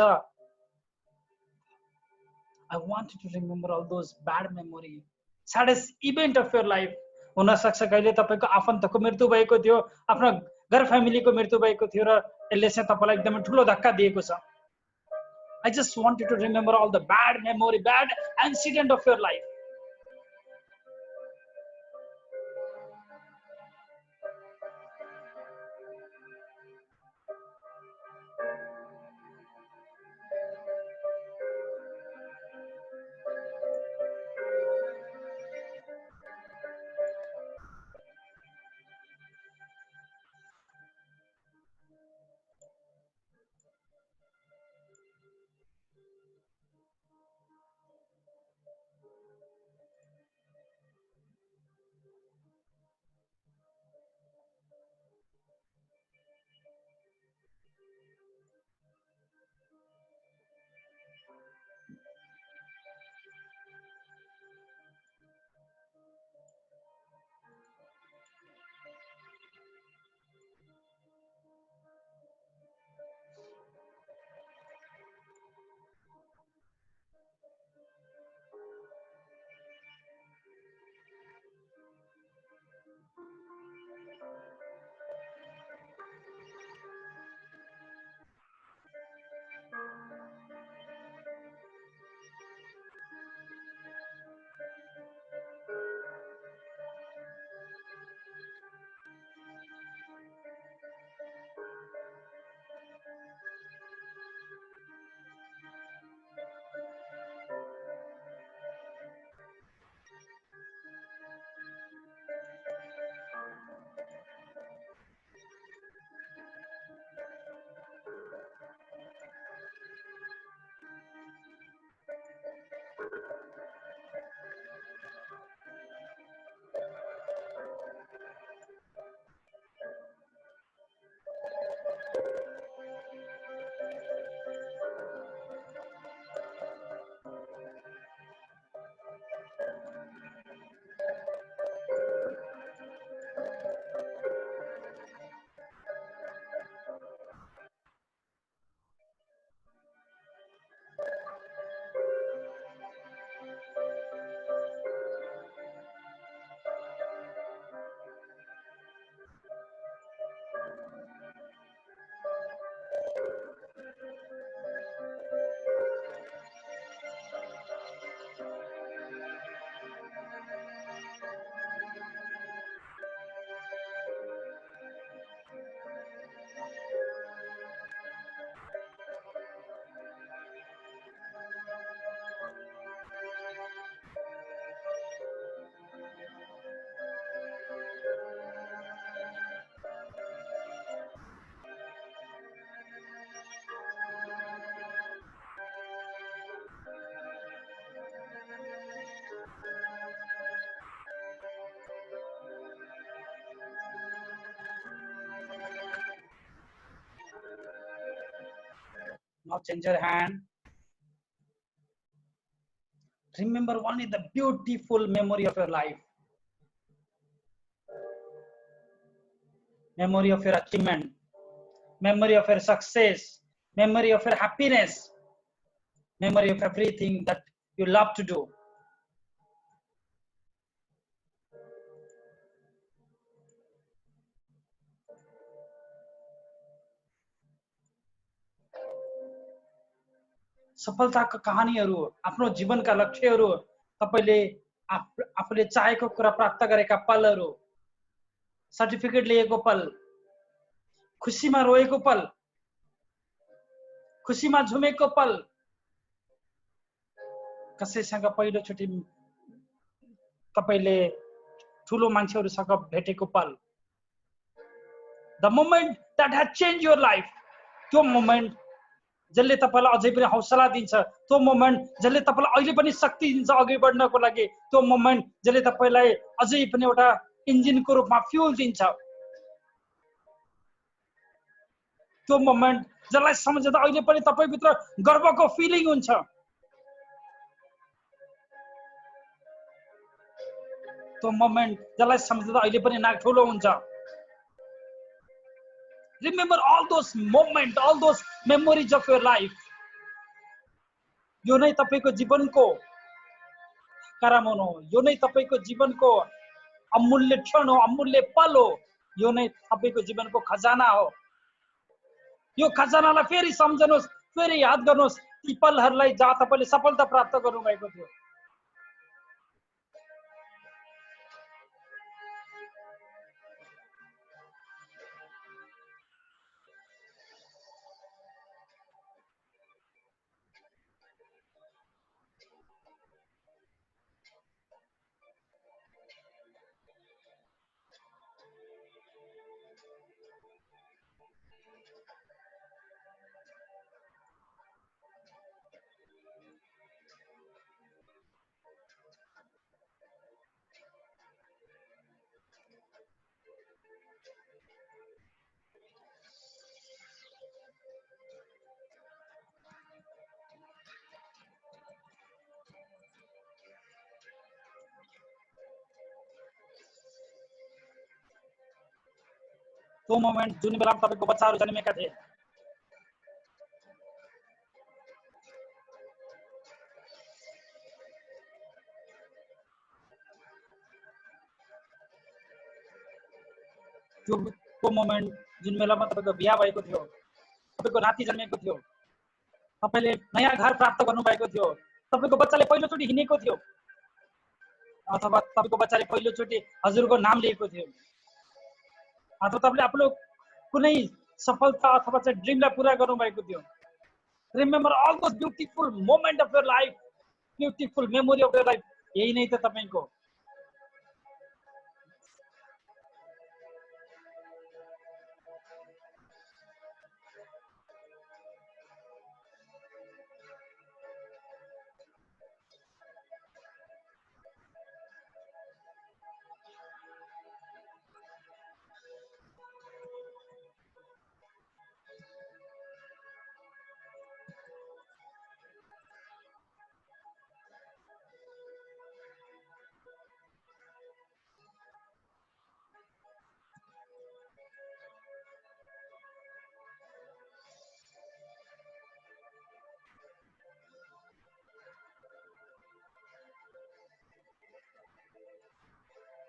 I want you to remember all those bad memory, saddest event of your life. हुन सक्छ कहिले तपाईको आफन्तको मृत्यु भएको थियो, आफ्नो घर फ्यामिलीको मृत्यु भएको थियो र यसले चाहिँ तपाईलाई एकदमै ठुलो धक्का दिएको छ. I just want you to remember all the bad memory, bad incident of your life. Now change your hand. Remember only the beautiful memory of your life. Memory of your achievement. Memory of your success. Memory of your happiness. memory of everything that you love to do. सफलताका कहानीहरू, आफ्नो जीवनका लक्ष्यहरू, तपाईले आफूले चाहेको कुरा प्राप्त गरेका पलहरू, सर्टिफिकेट लिएको पल, खुसीमा रोएको पल, खुसीमा झुमेको पल, कसैसँग पहिलोचोटि तपाईले ठुलो मान्छेहरूसँग भेटेको पल, the moment that has changed your life, त्यो मोमेन्ट जसले तपाईलाई अझै पनि हौसला दिन्छ, त्यो मोमेन्ट जसले तपाईलाई अहिले पनि शक्ति दिन्छ अघि बढ्नको लागि, त्यो मोमेन्ट जसले तपाईलाई अझै पनि एउटा इन्जिनको रूपमा फ्युल दिन्छ, त्यो मोमेन्ट जसलाई सम्झँदा अहिले पनि तपाईभित्र गर्वको फिलिङ हुन्छ, त्यो मोमेन्ट जसलाई सम्झँदा अहिले पनि नाक ठुलो हुन्छ। Remember all those moments, all those memories of your life. यो नै तपाईको जीवनको करामन हो, यो नै तपाईको जीवनको अमूल्य क्षण हो, अमूल्य पल हो, यो नै तपाईको जीवनको खजाना हो। यो खजानालाई फेरि सम्झनुहोस्, फेरि याद गर्नुहोस् ती पलहरूलाई जहाँ तपाईले सफलता प्राप्त गर्नुभएको थियो। त्यो मोमेन्ट जुन बेलामा तपाईको बच्चाहरु जन्मेका थिए, त्यो मोमेन्ट जुन बेलामा तपाईको बिहा भएको थियो, तपाईको नाति जन्मेको थियो, तपाईले नयाँ घर प्राप्त गर्नुभएको थियो, तपाईको बच्चाले पहिलोचोटि हिँडेको थियो, अथवा तपाईको बच्चाले पहिलोचोटि हजुरको नाम लिएको थियो, अथवा तपाईले आफ्नो कुनै सफलता अथवा चाहिँ ड्रिमलाई पूरा गर्नुभएको थियो। Remember all those beautiful moment of your life, beautiful memory of your life, यही नै त तपाईको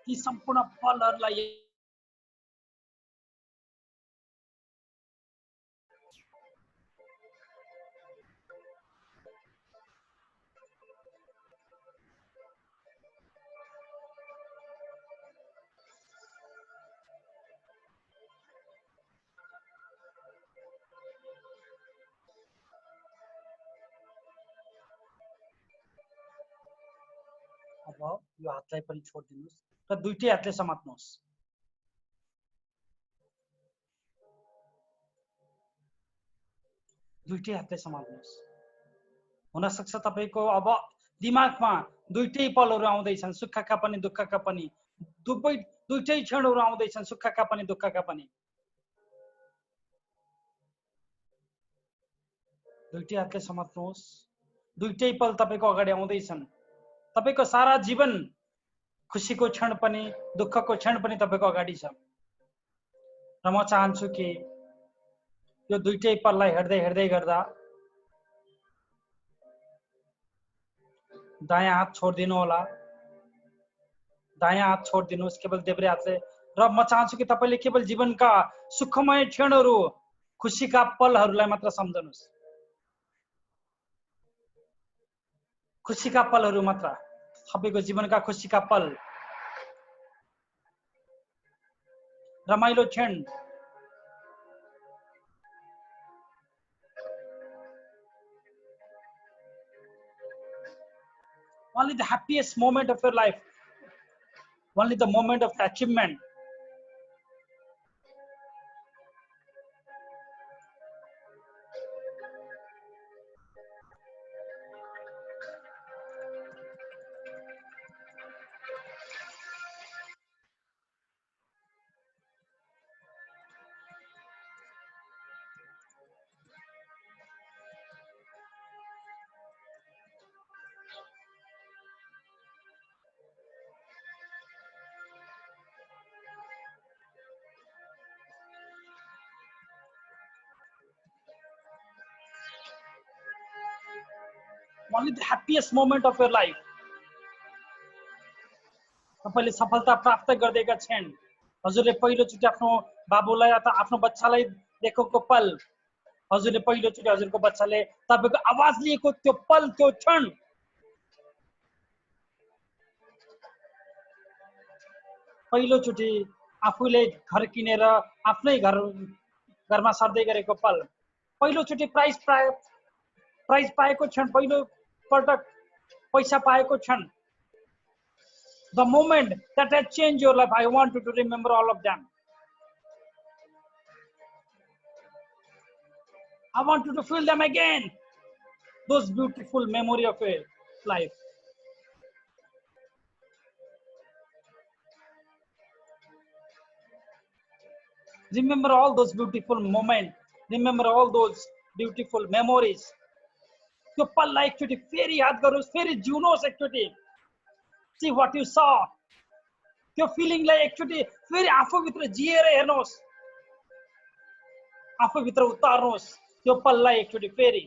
ती सम्पूर्ण पलहरूलाई अब यो हातलाई पनि छोड्दिनुस् र दुईटै हातले समात्नुहोस्। दुईटै हातले समात्नुहोस्। हुन सक्छ तपाईको अब दिमागमा दुईटै पलहरू आउँदैछन्, सुखका पनि दुःखका पनि, दुईटै क्षणहरू आउँदैछन्, सुखका पनि दुःखका पनि। दुईटै हातले समात्नुहोस्। दुईटै पल तपाईको अगाडि आउँदैछन्। तपाईको सारा जीवन खुशीको क्षण पनि दुःखको क्षण पनि तपाईको अगाडि छ र म चाहन्छु कि यो दुईटै पललाई हेर्दै हेर्दै गर्दा दायाँ हात छोडिदिनु होला, दायाँ हात छोडिदिनुहोस् केवल देब्रे हातले। र म चाहन्छु कि तपाईले केवल जीवनका सुखमय क्षणहरू, खुसीका पलहरूलाई मात्र सम्झनुहोस्, खुसीका पलहरू मात्र, तपाईँको जीवनका खुसीका पल, रमाइलो क्षण। Only the happiest moment of your life, only the moment of achievement. Only the happiest moment of your life. तपाईले सफलता प्राप्त गर्दैका क्षण, हजुरले पहिलोचोटि आफ्नो बाबुलाई अथवा आफ्नो बच्चालाई देखेको पल, हजुरले पहिलोचोटि हजुरको बच्चाले तपाईको आवाज लिएको त्यो पल, त्यो क्षण, पहिलोचोटि आफूले घर किनेर आफ्नै घरमा सर्दै गरेको पल, पहिलोचोटि प्राइज पाएको क्षण, पहिलो पटक पैसा पाएको क्षण. The moment that has changed your life, I want you to remember all of them. I want you to feel them again. Those beautiful memory of your life. Remember all those beautiful moments. Remember all those beautiful memories. त्यो पललाई एकचोटि फेरि याद गर्नुहोस्, फेरि जिउनुहोस् एकचोटि. See what you saw. त्यो फिलिङलाई एकचोटि फेरि आफूभित्र जिएर हेर्नुहोस्, आफूभित्र उतार्नुहोस् त्यो पललाई एकचोटि फेरि.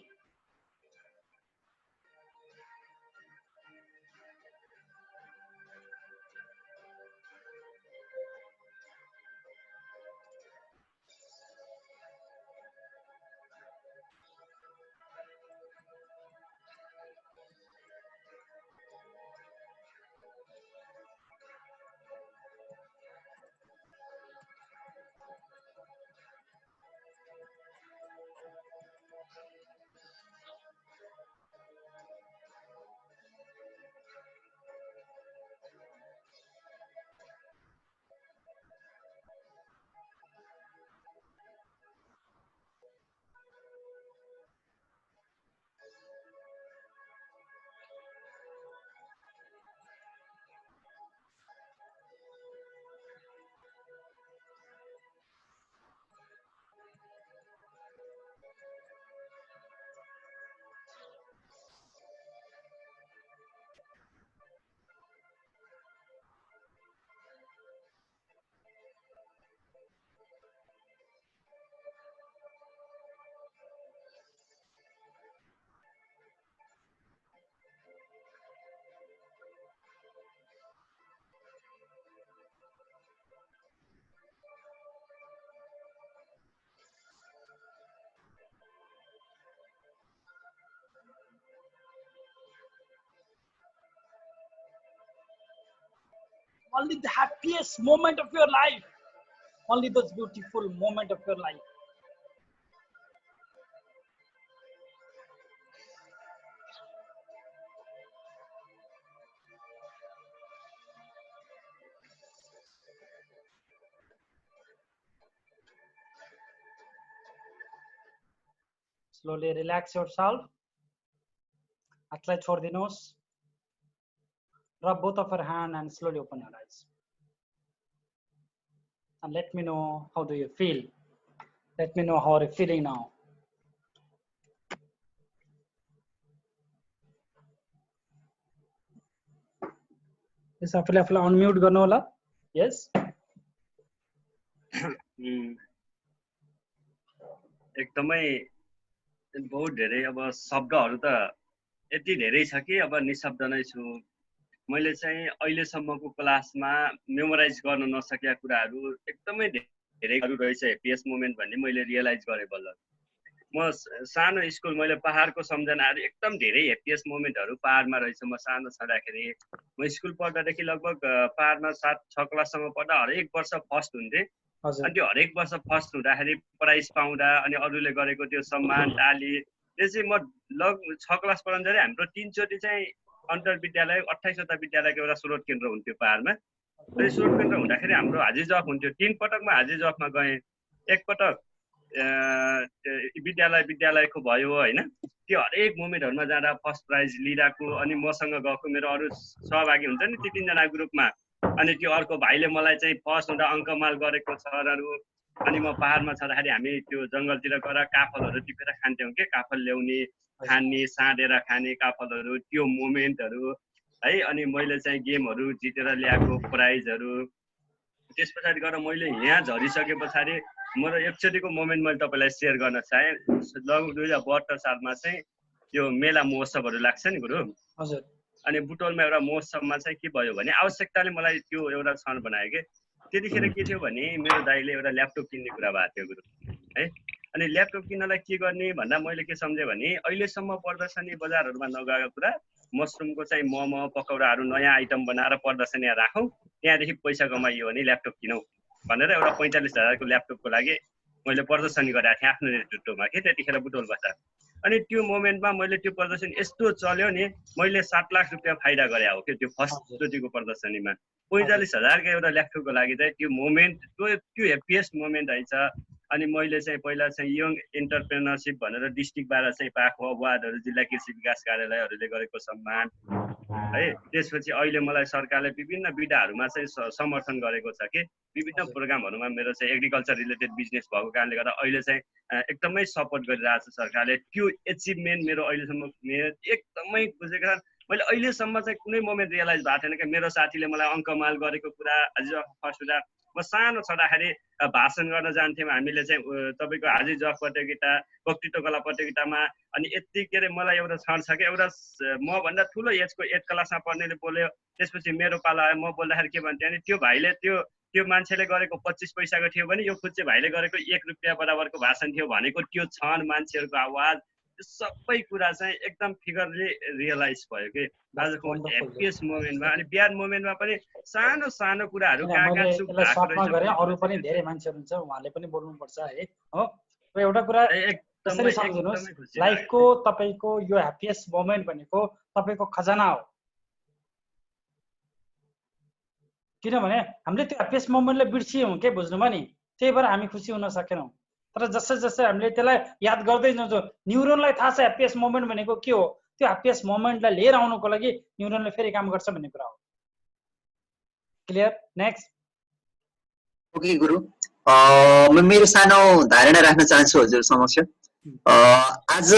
Only the happiest moment of your life. Only those beautiful moment of your life. Slowly relax yourself. हातलाई छोडिदिनुहोस्. Rub both of your hands and slowly open your eyes. And let me know how do you feel. Let me know how are you feeling now. Yes, आफूले आफूलाई अनम्युट गर्नु होला. Yes. एकदमै बहुत धेरै अब शब्दहरू त यति धेरै छ कि अब निशब्द नै छु। मैले चाहिँ अहिलेसम्मको क्लासमा मेमोराइज गर्न नसकेका कुराहरू एकदमै धेरै रहेछ हेप्पिएस्ट मोमेन्ट भन्ने मैले रियलाइज गरेँ बल्ल। म सानो स्कुल मैले पहाडको सम्झनाहरू एकदम धेरै हेप्पिएस्ट मोमेन्टहरू पहाडमा रहेछ। म सानो छँदाखेरि म स्कुल पढ्दादेखि लगभग पहाडमा 7-6 क्लाससम्म पढ्दा हरेक वर्ष फर्स्ट हुन्थेँ। अनि त्यो हरेक वर्ष फर्स्ट हुँदाखेरि प्राइज पाउँदा अनि अरूले गरेको त्यो सम्मान ताली त्यो चाहिँ म 6 क्लास पढ्दाखेरि हाम्रो 3 चोटि चाहिँ अन्तर विद्यालय 28वटा विद्यालयको एउटा स्रोत केन्द्र हुन्थ्यो पहाडमा। अनि स्रोत केन्द्र हुँदाखेरि हाम्रो हाजिर जवाफ हुन्थ्यो। 3 पटक म हाजिर जवाफमा गएँ। एक पटक विद्यालयको भयो होइन। त्यो हरेक मोमेन्टहरूमा जाँदा फर्स्ट प्राइज लिइरहेको अनि मसँग गएको मेरो अरू सहभागी हुन्छ नि ती 3जना ग्रुपमा। अनि त्यो अर्को भाइले मलाई चाहिँ फर्स्ट हुँदा अङ्कमाल गरेको सरहरू। अनि म पहाडमा छँदाखेरि हामी त्यो जङ्गलतिर गएर काफलहरू टिपेर खान्थ्यौँ के, काफल ल्याउने खाने साँडेर खाने काफलहरू त्यो मोमेन्टहरू है। अनि मैले चाहिँ गेमहरू जितेर ल्याएको प्राइजहरू। त्यस पछाडि गएर मैले यहाँ झरिसके पछाडि मेरो एकचोटिको मोमेन्ट मैले तपाईँलाई सेयर गर्न चाहेँ। लगभग 2072 सालमा चाहिँ त्यो मेला महोत्सवहरू लाग्छ नि गुरु। हजुर। अनि बुटोलमा एउटा महोत्सवमा चाहिँ के भयो भने आवश्यकताले मलाई त्यो एउटा क्षण बनायो कि त्यतिखेर के थियो भने मेरो दाइले एउटा ल्यापटप किन्ने कुरा भएको थियो गुरु है। अनि ल्यापटप किन्नलाई के गर्ने भन्दा मैले के सम्झेँ भने अहिलेसम्म प्रदर्शनी बजारहरूमा नगएको कुरा मसरुमको चाहिँ मोमो पकौडाहरू नयाँ आइटम बनाएर प्रदर्शनी यहाँ राखौँ, त्यहाँदेखि पैसा कमाइयो भने ल्यापटप किनौँ भनेर एउटा 45,000को ल्यापटपको लागि मैले प्रदर्शनी गरेको थिएँ आफ्नो नेतृत्वमा कि त्यतिखेर बुटोलबाट। अनि त्यो मोमेन्टमा मैले त्यो प्रदर्शनी यस्तो चल्यो नि मैले 7 लाख रुपियाँ फाइदा गरे हो कि त्यो फर्स्टचोटिको प्रदर्शनीमा 45,000 का एउटा ल्यापटपको लागि चाहिँ त्यो मोमेन्ट त्यो हेप्पिएस्ट मोमेन्ट रहेछ। अनि मैले चाहिँ पहिला चाहिँ यङ एन्टरप्रेनरसिप भनेर डिस्ट्रिक्टबाट चाहिँ पाएको अवार्डहरू जिल्ला कृषि विकास कार्यालयहरूले गरेको सम्मान है। त्यसपछि अहिले मलाई सरकारले विभिन्न विधाहरूमा चाहिँ समर्थन गरेको छ कि विभिन्न प्रोग्रामहरूमा मेरो चाहिँ एग्रिकल्चर रिलेटेड बिजनेस भएको कारणले गर्दा अहिले चाहिँ एकदमै सपोर्ट गरिरहेको छ सरकारले। त्यो एचिभमेन्ट मेरो अहिलेसम्म एकदमै खुसीको कारण मैले अहिलेसम्म चाहिँ कुनै मोमेन्ट रियलाइज भएको थिएन कि मेरो साथीले मलाई अङ्कमाल गरेको कुरा। आज फर्स्ट हुँदा म सानो छँदाखेरि भाषण गर्न जान्थ्यौँ हामीले चाहिँ तपाईँको हाजिर जवाफ प्रतियोगिता वक्तृत्व कला प्रतियोगितामा। अनि यत्तिकै मलाई एउटा क्षण छ कि एउटा मभन्दा ठुलो एजको 8 क्लासमा पढ्नेले बोल्यो, त्यसपछि मेरो पाला आयो, म बोल्दाखेरि के भन्थेँ अनि त्यो भाइले त्यो मान्छेले गरेको 25 पैसाको थियो भने यो खुच्चे भाइले गरेको 1 रुपियाँ बराबरको भाषण थियो भनेको त्यो क्षण मान्छेहरूको आवाज सबै कुरा चाहिँ एकदम फिगरली रियलाइज भयो कि आजको हेप्पिएस्ट मोमेन्टमा। अनि ब्याड मोमेन्टमा पनि सानो सानो कुराहरू सर्टमा गरे अरू पनि धेरै मान्छेहरू हुन्छ उहाँले पनि बोल्नुपर्छ है हो। एउटा कुरा त्यसरी सम्झिनुहोस् लाइफको तपाईँको यो हेप्पिएस्ट मोमेन्ट भनेको तपाईँको खजाना हो। किनभने हामीले त्यो हेप्पिएस्ट मोमेन्टलाई बिर्सियौँ के बुझ्नुभयो नि, त्यही भएर हामी खुसी हुन सकेनौँ। तर जसै जसै हामीले त्यसलाई याद गर्दै जान्छौँ न्युरोनलाई थाहा छ हेप्पिएस्ट मोमेन्ट भनेको के हो। त्यो हेप्पिएस्ट मोमेन्टलाई लिएर आउनुको लागि न्युरोनले फेरि काम गर्छ भन्ने कुरा हो। क्लियर? नेक्स्ट। ओके गुरु, म मेरो सानो धारणा राख्न चाहन्छु हजुर समक्ष। आज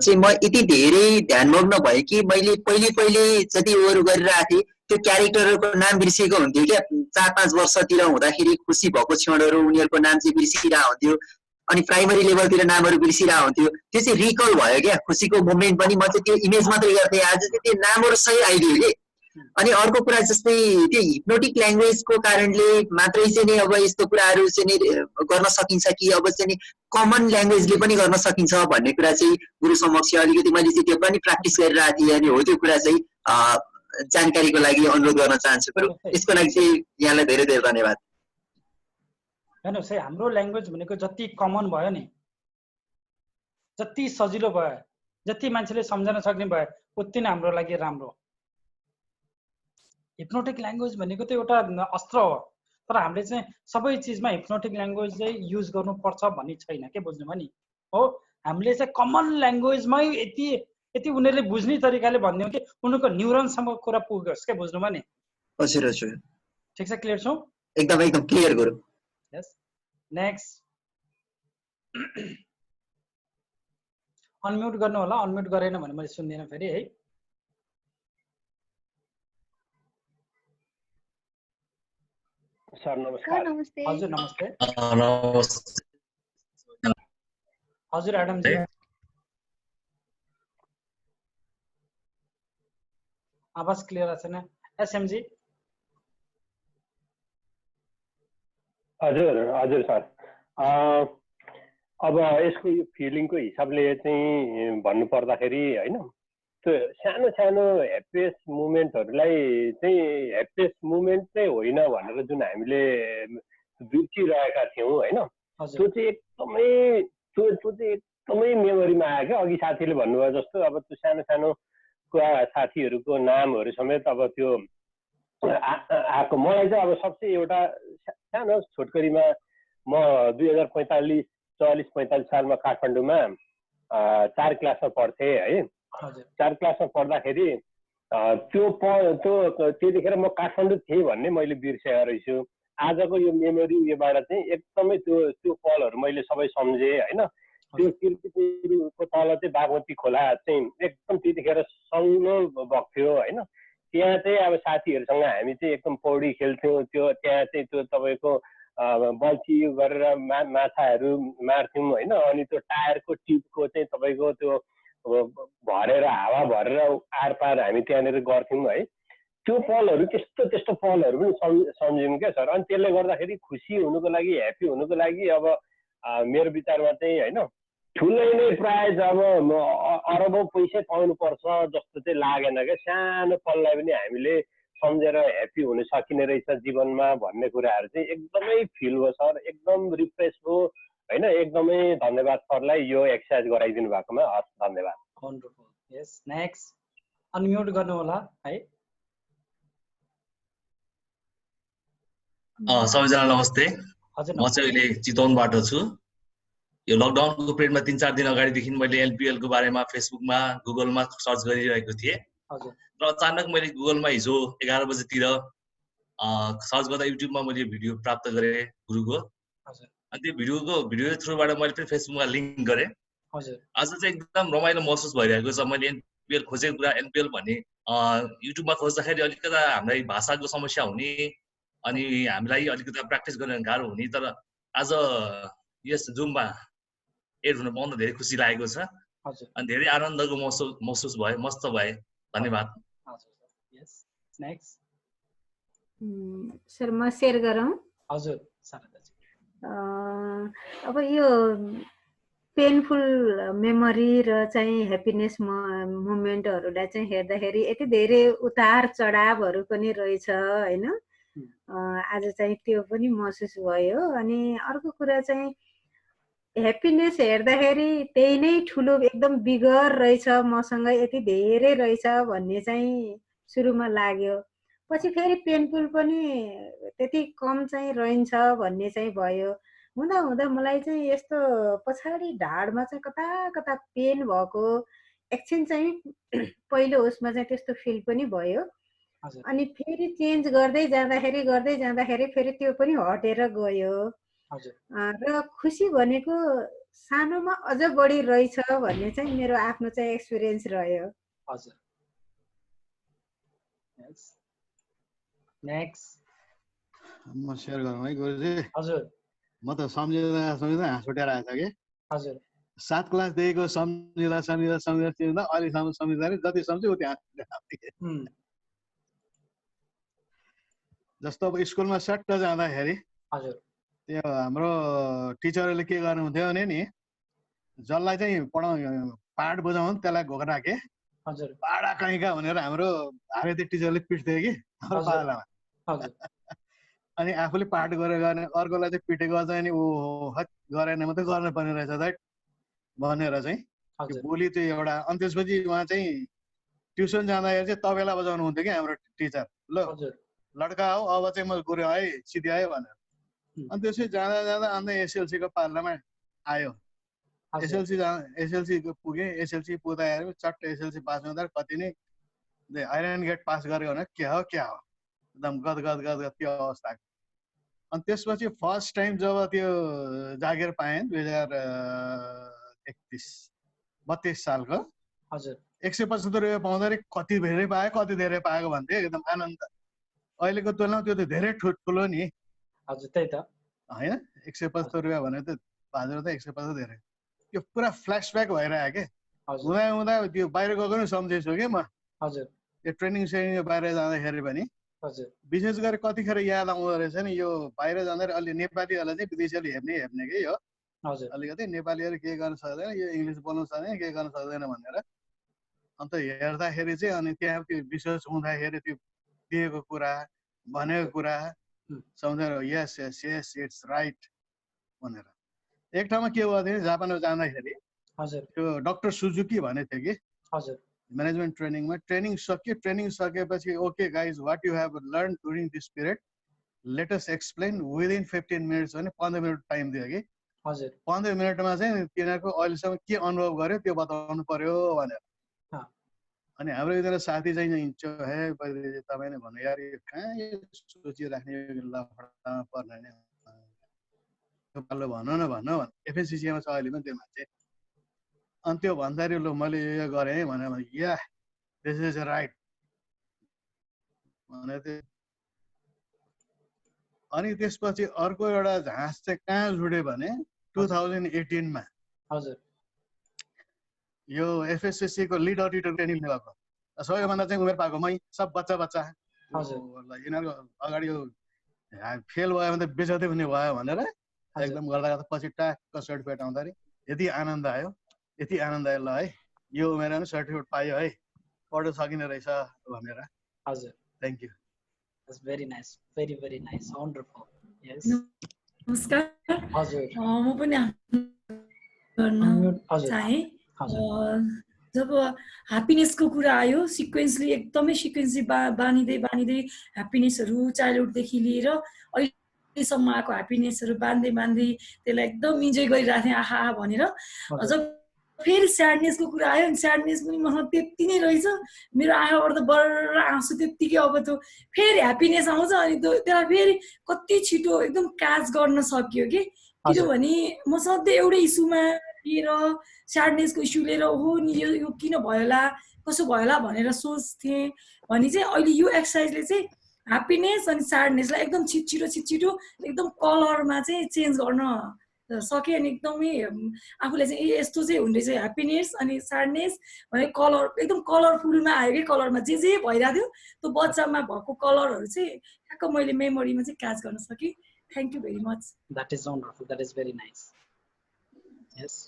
चाहिँ म यति धेरै ध्यानमग्न भएँ कि मैले पहिले जति ओहरू गरिरहेको थिएँ त्यो क्यारेक्टरहरूको नाम बिर्सिएको हुन्थ्यो क्या। 4-5 वर्षतिर हुँदाखेरि खुसी भएको क्षणहरू उनीहरूको नाम चाहिँ बिर्सिरहेको हुन्थ्यो। अनि प्राइमरी लेभलतिर नामहरू बिर्सिरहेको हुन्थ्यो। त्यो चाहिँ रिकल भयो क्या खुसीको मोमेन्ट पनि। म चाहिँ त्यो इमेज मात्रै गर्थेँ, आज चाहिँ त्यो नामहरू सही आइदियो कि। अनि अर्को कुरा जस्तै त्यो हिप्नोटिक ल्याङ्ग्वेजको कारणले मात्रै चाहिँ नि अब यस्तो कुराहरू चाहिँ नि गर्न सकिन्छ कि अब चाहिँ नि कमन ल्याङ्ग्वेजले पनि गर्न सकिन्छ भन्ने कुरा चाहिँ गुरु समक्ष अलिकति मैले चाहिँ त्यो पनि प्र्याक्टिस गरिरहेको थिएँ। अनि हो त्यो कुरा चाहिँ जानकारीको लागि अनुरोध गर्न चाहन्छु गुरु। यसको लागि चाहिँ यहाँलाई धेरै धेरै धन्यवाद। हेर्नुहोस् है, हाम्रो ल्याङ्ग्वेज भनेको जति कमन भयो नि, जति सजिलो भयो, जति मान्छेले सम्झन सक्ने भयो उति नै हाम्रो लागि राम्रो। हिप्नोटिक ल्याङ्ग्वेज भनेको त एउटा अस्त्र हो, तर हामीले चाहिँ सबै चिजमा हिप्नोटिक ल्याङ्ग्वेज चाहिँ युज गर्नुपर्छ भन्ने छैन के बुझ्नुभयो नि हो। हामीले चाहिँ कमन ल्याङ्ग्वेजमै यति उनीहरूले बुझ्ने तरिकाले भनिदिउँ कि उनीहरूको न्युरोनसम्म कुरा पुगोस् के बुझ्नुभयो नि। हजुर हजुर ठिक छ, क्लियर छौ? एकदम क्लियर गुरु। यस, नेक्स्ट। अनम्युट गर्नु होला, अनम्युट गरेन भने मैले सुन्दिनँ फेरि है। सर नमस्कार। हजुर नमस्ते। हजुर एडम जी। आवाज क्लियर छैन एसएमजी। हजुर हजुर सर, अब यसको यो फिलिङको हिसाबले चाहिँ भन्नु पर्दाखेरि होइन, त्यो सानो सानो ह्याप्पिएस्ट मुमेन्टहरूलाई चाहिँ ह्याप्पिएस्ट मुमेन्ट चाहिँ होइन भनेर जुन हामीले बिर्सिरहेका थियौँ होइन, त्यो चाहिँ एकदमै मेमोरीमा आयो क्या। अघि साथीले भन्नुभयो जस्तो अब त्यो सानो सानो साथीहरूको नामहरू समेत अब त्यो आएको। मलाई चाहिँ अब सबसे एउटा सानो छोटकरीमा म 2045 सालमा काठमाडौँमा 4 क्लासमा पढ्थेँ है। 4 क्लासमा पढ्दाखेरि त्यतिखेर म काठमाडौँ थिएँ भन्ने मैले बिर्सेको रहेछु। आजको यो मेमोरी उयोबाट चाहिँ एकदमै त्यो पलहरू मैले सबै सम्झेँ होइन। त्यो किर्तिपुरको तल चाहिँ बागमती खोला चाहिँ एकदम त्यतिखेर सङ्लो बग्थ्यो होइन। त्यहाँ चाहिँ अब साथीहरूसँग हामी चाहिँ एकदम पौडी खेल्थ्यौँ। त्यहाँ चाहिँ त्यो तपाईँको बल्छी गरेर माछाहरू मार्थ्यौँ होइन। अनि त्यो टायरको टिपको चाहिँ तपाईँको त्यो भरेर हावा भरेर आरपार हामी त्यहाँनिर गर्थ्यौँ है। त्यो पलहरू त्यस्तो पलहरू पनि सम्झ्यौँ क्या सर। अनि त्यसले गर्दाखेरि खुसी हुनुको लागि, ह्याप्पी हुनुको लागि अब मेरो विचारमा चाहिँ होइन, ठुलै नै प्रायः अब अरबौँ पैसा पाउनुपर्छ जस्तो चाहिँ लागेन क्या। सानो पललाई पनि हामीले सम्झेर ह्याप्पी हुन सकिने रहेछ जीवनमा भन्ने कुराहरू चाहिँ एकदमै फिल भयो सर। एकदम रिफ्रेस भयो होइन। एकदमै धन्यवाद सरलाई यो एक्सर्साइज गराइदिनु भएकोमा। हस्, धन्यवाद। वन्डरफुल। यस, नेक्स्ट अनम्युट गर्नु होला है। सबैजना नमस्ते। म चाहिँ अहिले चितवनबाट छु। यो लकडाउनको पिरियडमा 3-4 दिन अगाडिदेखि मैले एलपिएल को बारेमा फेसबुकमा गुगलमा सर्च गरिरहेको थिएँ। र अचानक मैले गुगलमा हिजो 11 बजेतिर सर्च गर्दा युट्युबमा मैले भिडियो प्राप्त गरेँ गुरुको। अनि त्यो भिडियो थ्रुबाट मैले पनि फेसबुकमा लिङ्क गरेँ। आज चाहिँ एकदम रमाइलो महसुस भइरहेको छ। मैले एनपिएल खोजेको कुरा, एनपिएल भन्ने युट्युबमा खोज्दाखेरि अलिकता हामीलाई भाषाको समस्या हुने अनि हामीलाई अलिकता प्र्याक्टिस गर्न गाह्रो हुने, तर आज यस जुममा एड हुन पाउन धेरै खुसी लागेको छ अनि धेरै आनन्दको महसुस भयो, मस्त भए। धन्यवाद। सर म सेयर गरौँ। हजुर। अब यो पेनफुल मेमोरी र चाहिँ ह्याप्पिनेस मोमेन्टहरूलाई चाहिँ हेर्दाखेरि यति धेरै उतार चढावहरू पनि रहेछ होइन। आज चाहिँ त्यो पनि महसुस भयो। अनि अर्को कुरा चाहिँ ह्याप्पिनेस हेर्दाखेरि त्यही नै ठुलो एकदम बिगर रहेछ, मसँग यति धेरै रहेछ भन्ने चाहिँ सुरुमा लाग्यो। पछि फेरि पेनफुल पनि त्यति कम चाहिँ रहन्छ भन्ने चाहिँ भयो। हुँदा हुँदा मलाई चाहिँ यस्तो पछाडि ढाडमा चाहिँ कता कता पेन भएको एकछिन चाहिँ पहिलो उसमा चाहिँ त्यस्तो फिल पनि भयो। अनि फेरि चेन्ज गर्दै जाँदाखेरि फेरि त्यो पनि हटेर गयो। र खुसी भनेको सानोमा अझ बढी रहेछ भन्ने चाहिँ मेरो आफ्नो चाहिँ एक्सपिरियन्स रह्यो। हजुर। नेक्स्ट म सेयर गरौँ है गुरुजी। हजुर। म त सम्झिँदा हाँस उठेर आएछ कि। हजुर। 7 क्लासदेखिको सम्झिँदा अहिलेसम्म सम्झिँदाखेरि जति सम्झ्यो उति हाँस उठेर। जस्तो अब स्कुलमा सट्ट जाँदाखेरि त्यो हाम्रो टिचरले के गर्नुहुन्थ्यो भने नि, जसलाई चाहिँ पाठ बुझाउनु त्यसलाई घोक राखे पाडा कहीँका भनेर हाम्रो हारेती टिचरले पिट्थ्यो कि हाम्रो पालामा। अनि आफूले पाठ गरेर गर्ने, अर्कोलाई चाहिँ पिटेको चाहिँ नि ऊ हट गरेन मात्रै गर्न पर्ने रहेछ दाइ भनेर चाहिँ त्यो बोली चाहिँ एउटा। अनि त्यसपछि उहाँ चाहिँ ट्युसन जाँदाखेरि चाहिँ तबेला बजाउनु हुन्थ्यो कि हाम्रो टिचर। ल लड्का हो अब चाहिँ म गुरु है सिध्यायो भनेर। अनि त्यसपछि जाँदा अन्त एसएलसीको पालामा आयो। एसएलसी पुगेँ। एसएलसी पुग्दाखेरि चट्ट एसएलसी पास हुँदा कति नै आइरन गेट पास गरेको भने क्या हो एकदम गद त्यो अवस्था। अनि त्यसपछि फर्स्ट टाइम जब त्यो जागिर पाएँ 2032 सालको 175 रुपियाँ पाउँदाखेरि कति धेरै पायो भन्थे एकदम आनन्द। अहिलेको तुलनामा त्यो त धेरै ठुलो नि। हजुर त्यही त होइन। 175 रुपियाँ भने त हजुर त 150 धेरै। यो पुरा फ्ल्यासब्याक भइरहेको के। हुँदा त्यो बाहिर गएको नि सम्झेछु कि म। यो ट्रेनिङ सेनिङ बाहिर जाँदाखेरि पनि विशेष गरी कतिखेर याद आउँदो रहेछ नि यो बाहिर जाँदाखेरि अलि नेपालीहरूलाई चाहिँ विदेशीहरूले हेर्ने कि यो अलिकति नेपालीहरू के गर्न सक्दैन यो इङ्ग्लिस बोल्नु सक्दैन के गर्न सक्दैन भनेर अन्त हेर्दाखेरि चाहिँ अनि त्यहाँ त्यो विश्वास हुँदाखेरि त्यो दिएको कुरा भनेको कुरा सम्झेर यस यस यस इट्स राइट भनेर एक ठाउँमा के भयो भने जापानमा जाँदाखेरि त्यो डाक्टर सुजुकी भनेको थियो कि म्यानेजमेन्ट ट्रेनिङमा ट्रेनिङ सक्यो ट्रेनिङ सकेपछि okay guys what you have learn during this period let us explain within 15 minutes भने 15 मिनट टाइम दियो कि 15 मिनटमा चाहिँ तिनीहरूको अहिलेसम्म के अनुभव गर्यो त्यो बताउनु पर्यो भनेर अनि हाम्रो एकजना साथी चाहिँ हिँड्छ हे तपाईँले भन्नु यार यो कहाँ यो सोचिराख्ने लफडामा पर्ने पालो भन न एफएससिसीमा छ अहिले पनि त्यो मान्छे अनि त्यो भन्दाखेरि लु मैले यो गरेँ है भने या दिस इज राइट भने त्यो अनि त्यसपछि अर्को एउटा झाँस चाहिँ कहाँ जुड्यो भने 2018 मा यो एफएससिसी को लिड अडिटर ट्रेनिङ भएको सबैभन्दा चाहिँ उमेर पाएको मै सब बच्चा यिनीहरूको अगाडि यो फेल भयो भने त बेजती हुने भयो भनेर एकदम गर्दा गर्दा पछि ट्याक्क सर्टिफिकेट आउँदाखेरि यति आनन्द आयो ल है यो उमेरमा पनि सर्टिफिकेट पायो है पढ्न सकिने रहेछ भनेर thank you very nice very nice wonderful yes नमस्कार म पनि चाहे जब ह्याप्पिनेसको कुरा आयो सिक्वेन्सली एकदमै सिक्वेन्सली बाँधिँदै ह्याप्पिनेसहरू चाइल्डहुडदेखि लिएर अहिलेसम्म आएको ह्याप्पिनेसहरू बाँध्दै त्यसलाई एकदम इन्जोय गरिरहेको थिएँ आहा भनेर जब फेरि स्याडनेसको कुरा आयो अनि स्याडनेस पनि मसँग त्यति नै रहेछ मेरो आँखाबाट त बर्र आँसु त्यत्तिकै अब त्यो फेरि ह्याप्पिनेस आउँछ अनि त्यसलाई फेरि कति छिटो एकदम क्याच गर्न सक्यो कि किनभने म सधैँ एउटै इस्युमा लिएर स्याडनेसको इस्यु लिएर ओहो नि यो किन भयो होला कसो भयो होला भनेर सोच्थेँ भने चाहिँ अहिले यो एक्सर्साइजले चाहिँ ह्याप्पिनेस अनि स्याडनेसलाई एकदम छिटो एकदम कलरमा चाहिँ चेन्ज गर्न सके अनि एकदमै आफूलाई चाहिँ यस्तो चाहिँ हुँदैछ ह्याप्पिनेस अनि स्याडनेस भने कलर एकदम कलरफुलमा आयो कि कलरमा जे भइरहेको थियो त्यो बच्चामा भएको कलरहरू चाहिँ ठ्याक्क मैले मेमोरीमा चाहिँ क्याच गर्न सकेँ thank you very much that is wonderful that is very nice yes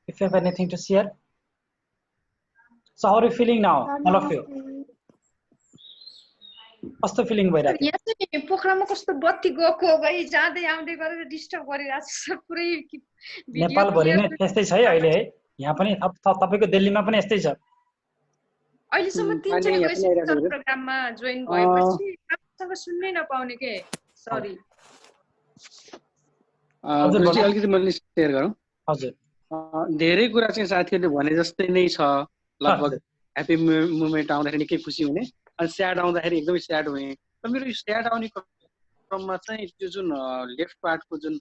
if you have anything to share so how are you feeling now all of you कस्तो फिलिङ भइरहेको यहाँ चाहिँ पोखरामा कस्तो बत्ती गएको गई जाँदै आउँदै गरेर डिस्टर्ब गरिरहेको छ पुरै नेपाल भरि नै त्यस्तै छ है अहिले है यहाँ पनि तपाईको दिल्लीमा पनि यस्तै छ अहिलेसम्म 3 चोटि गइसकेको प्रोग्राममा जोइन भएपछि राम्रोसँग सुन्नै नपाउने के सरी अलिकति मैले शेयर गरौँ हजुर धेरै कुरा चाहिँ साथीहरूले भने जस्तै नै छ लगभग ह्याप्पी मोमेन्ट आउँदाखेरि निकै खुसी हुने अनि स्याड आउँदाखेरि एकदमै स्याड हुने मेरो स्याड आउने क्रममा चाहिँ त्यो जुन लेफ्ट पार्टको जुन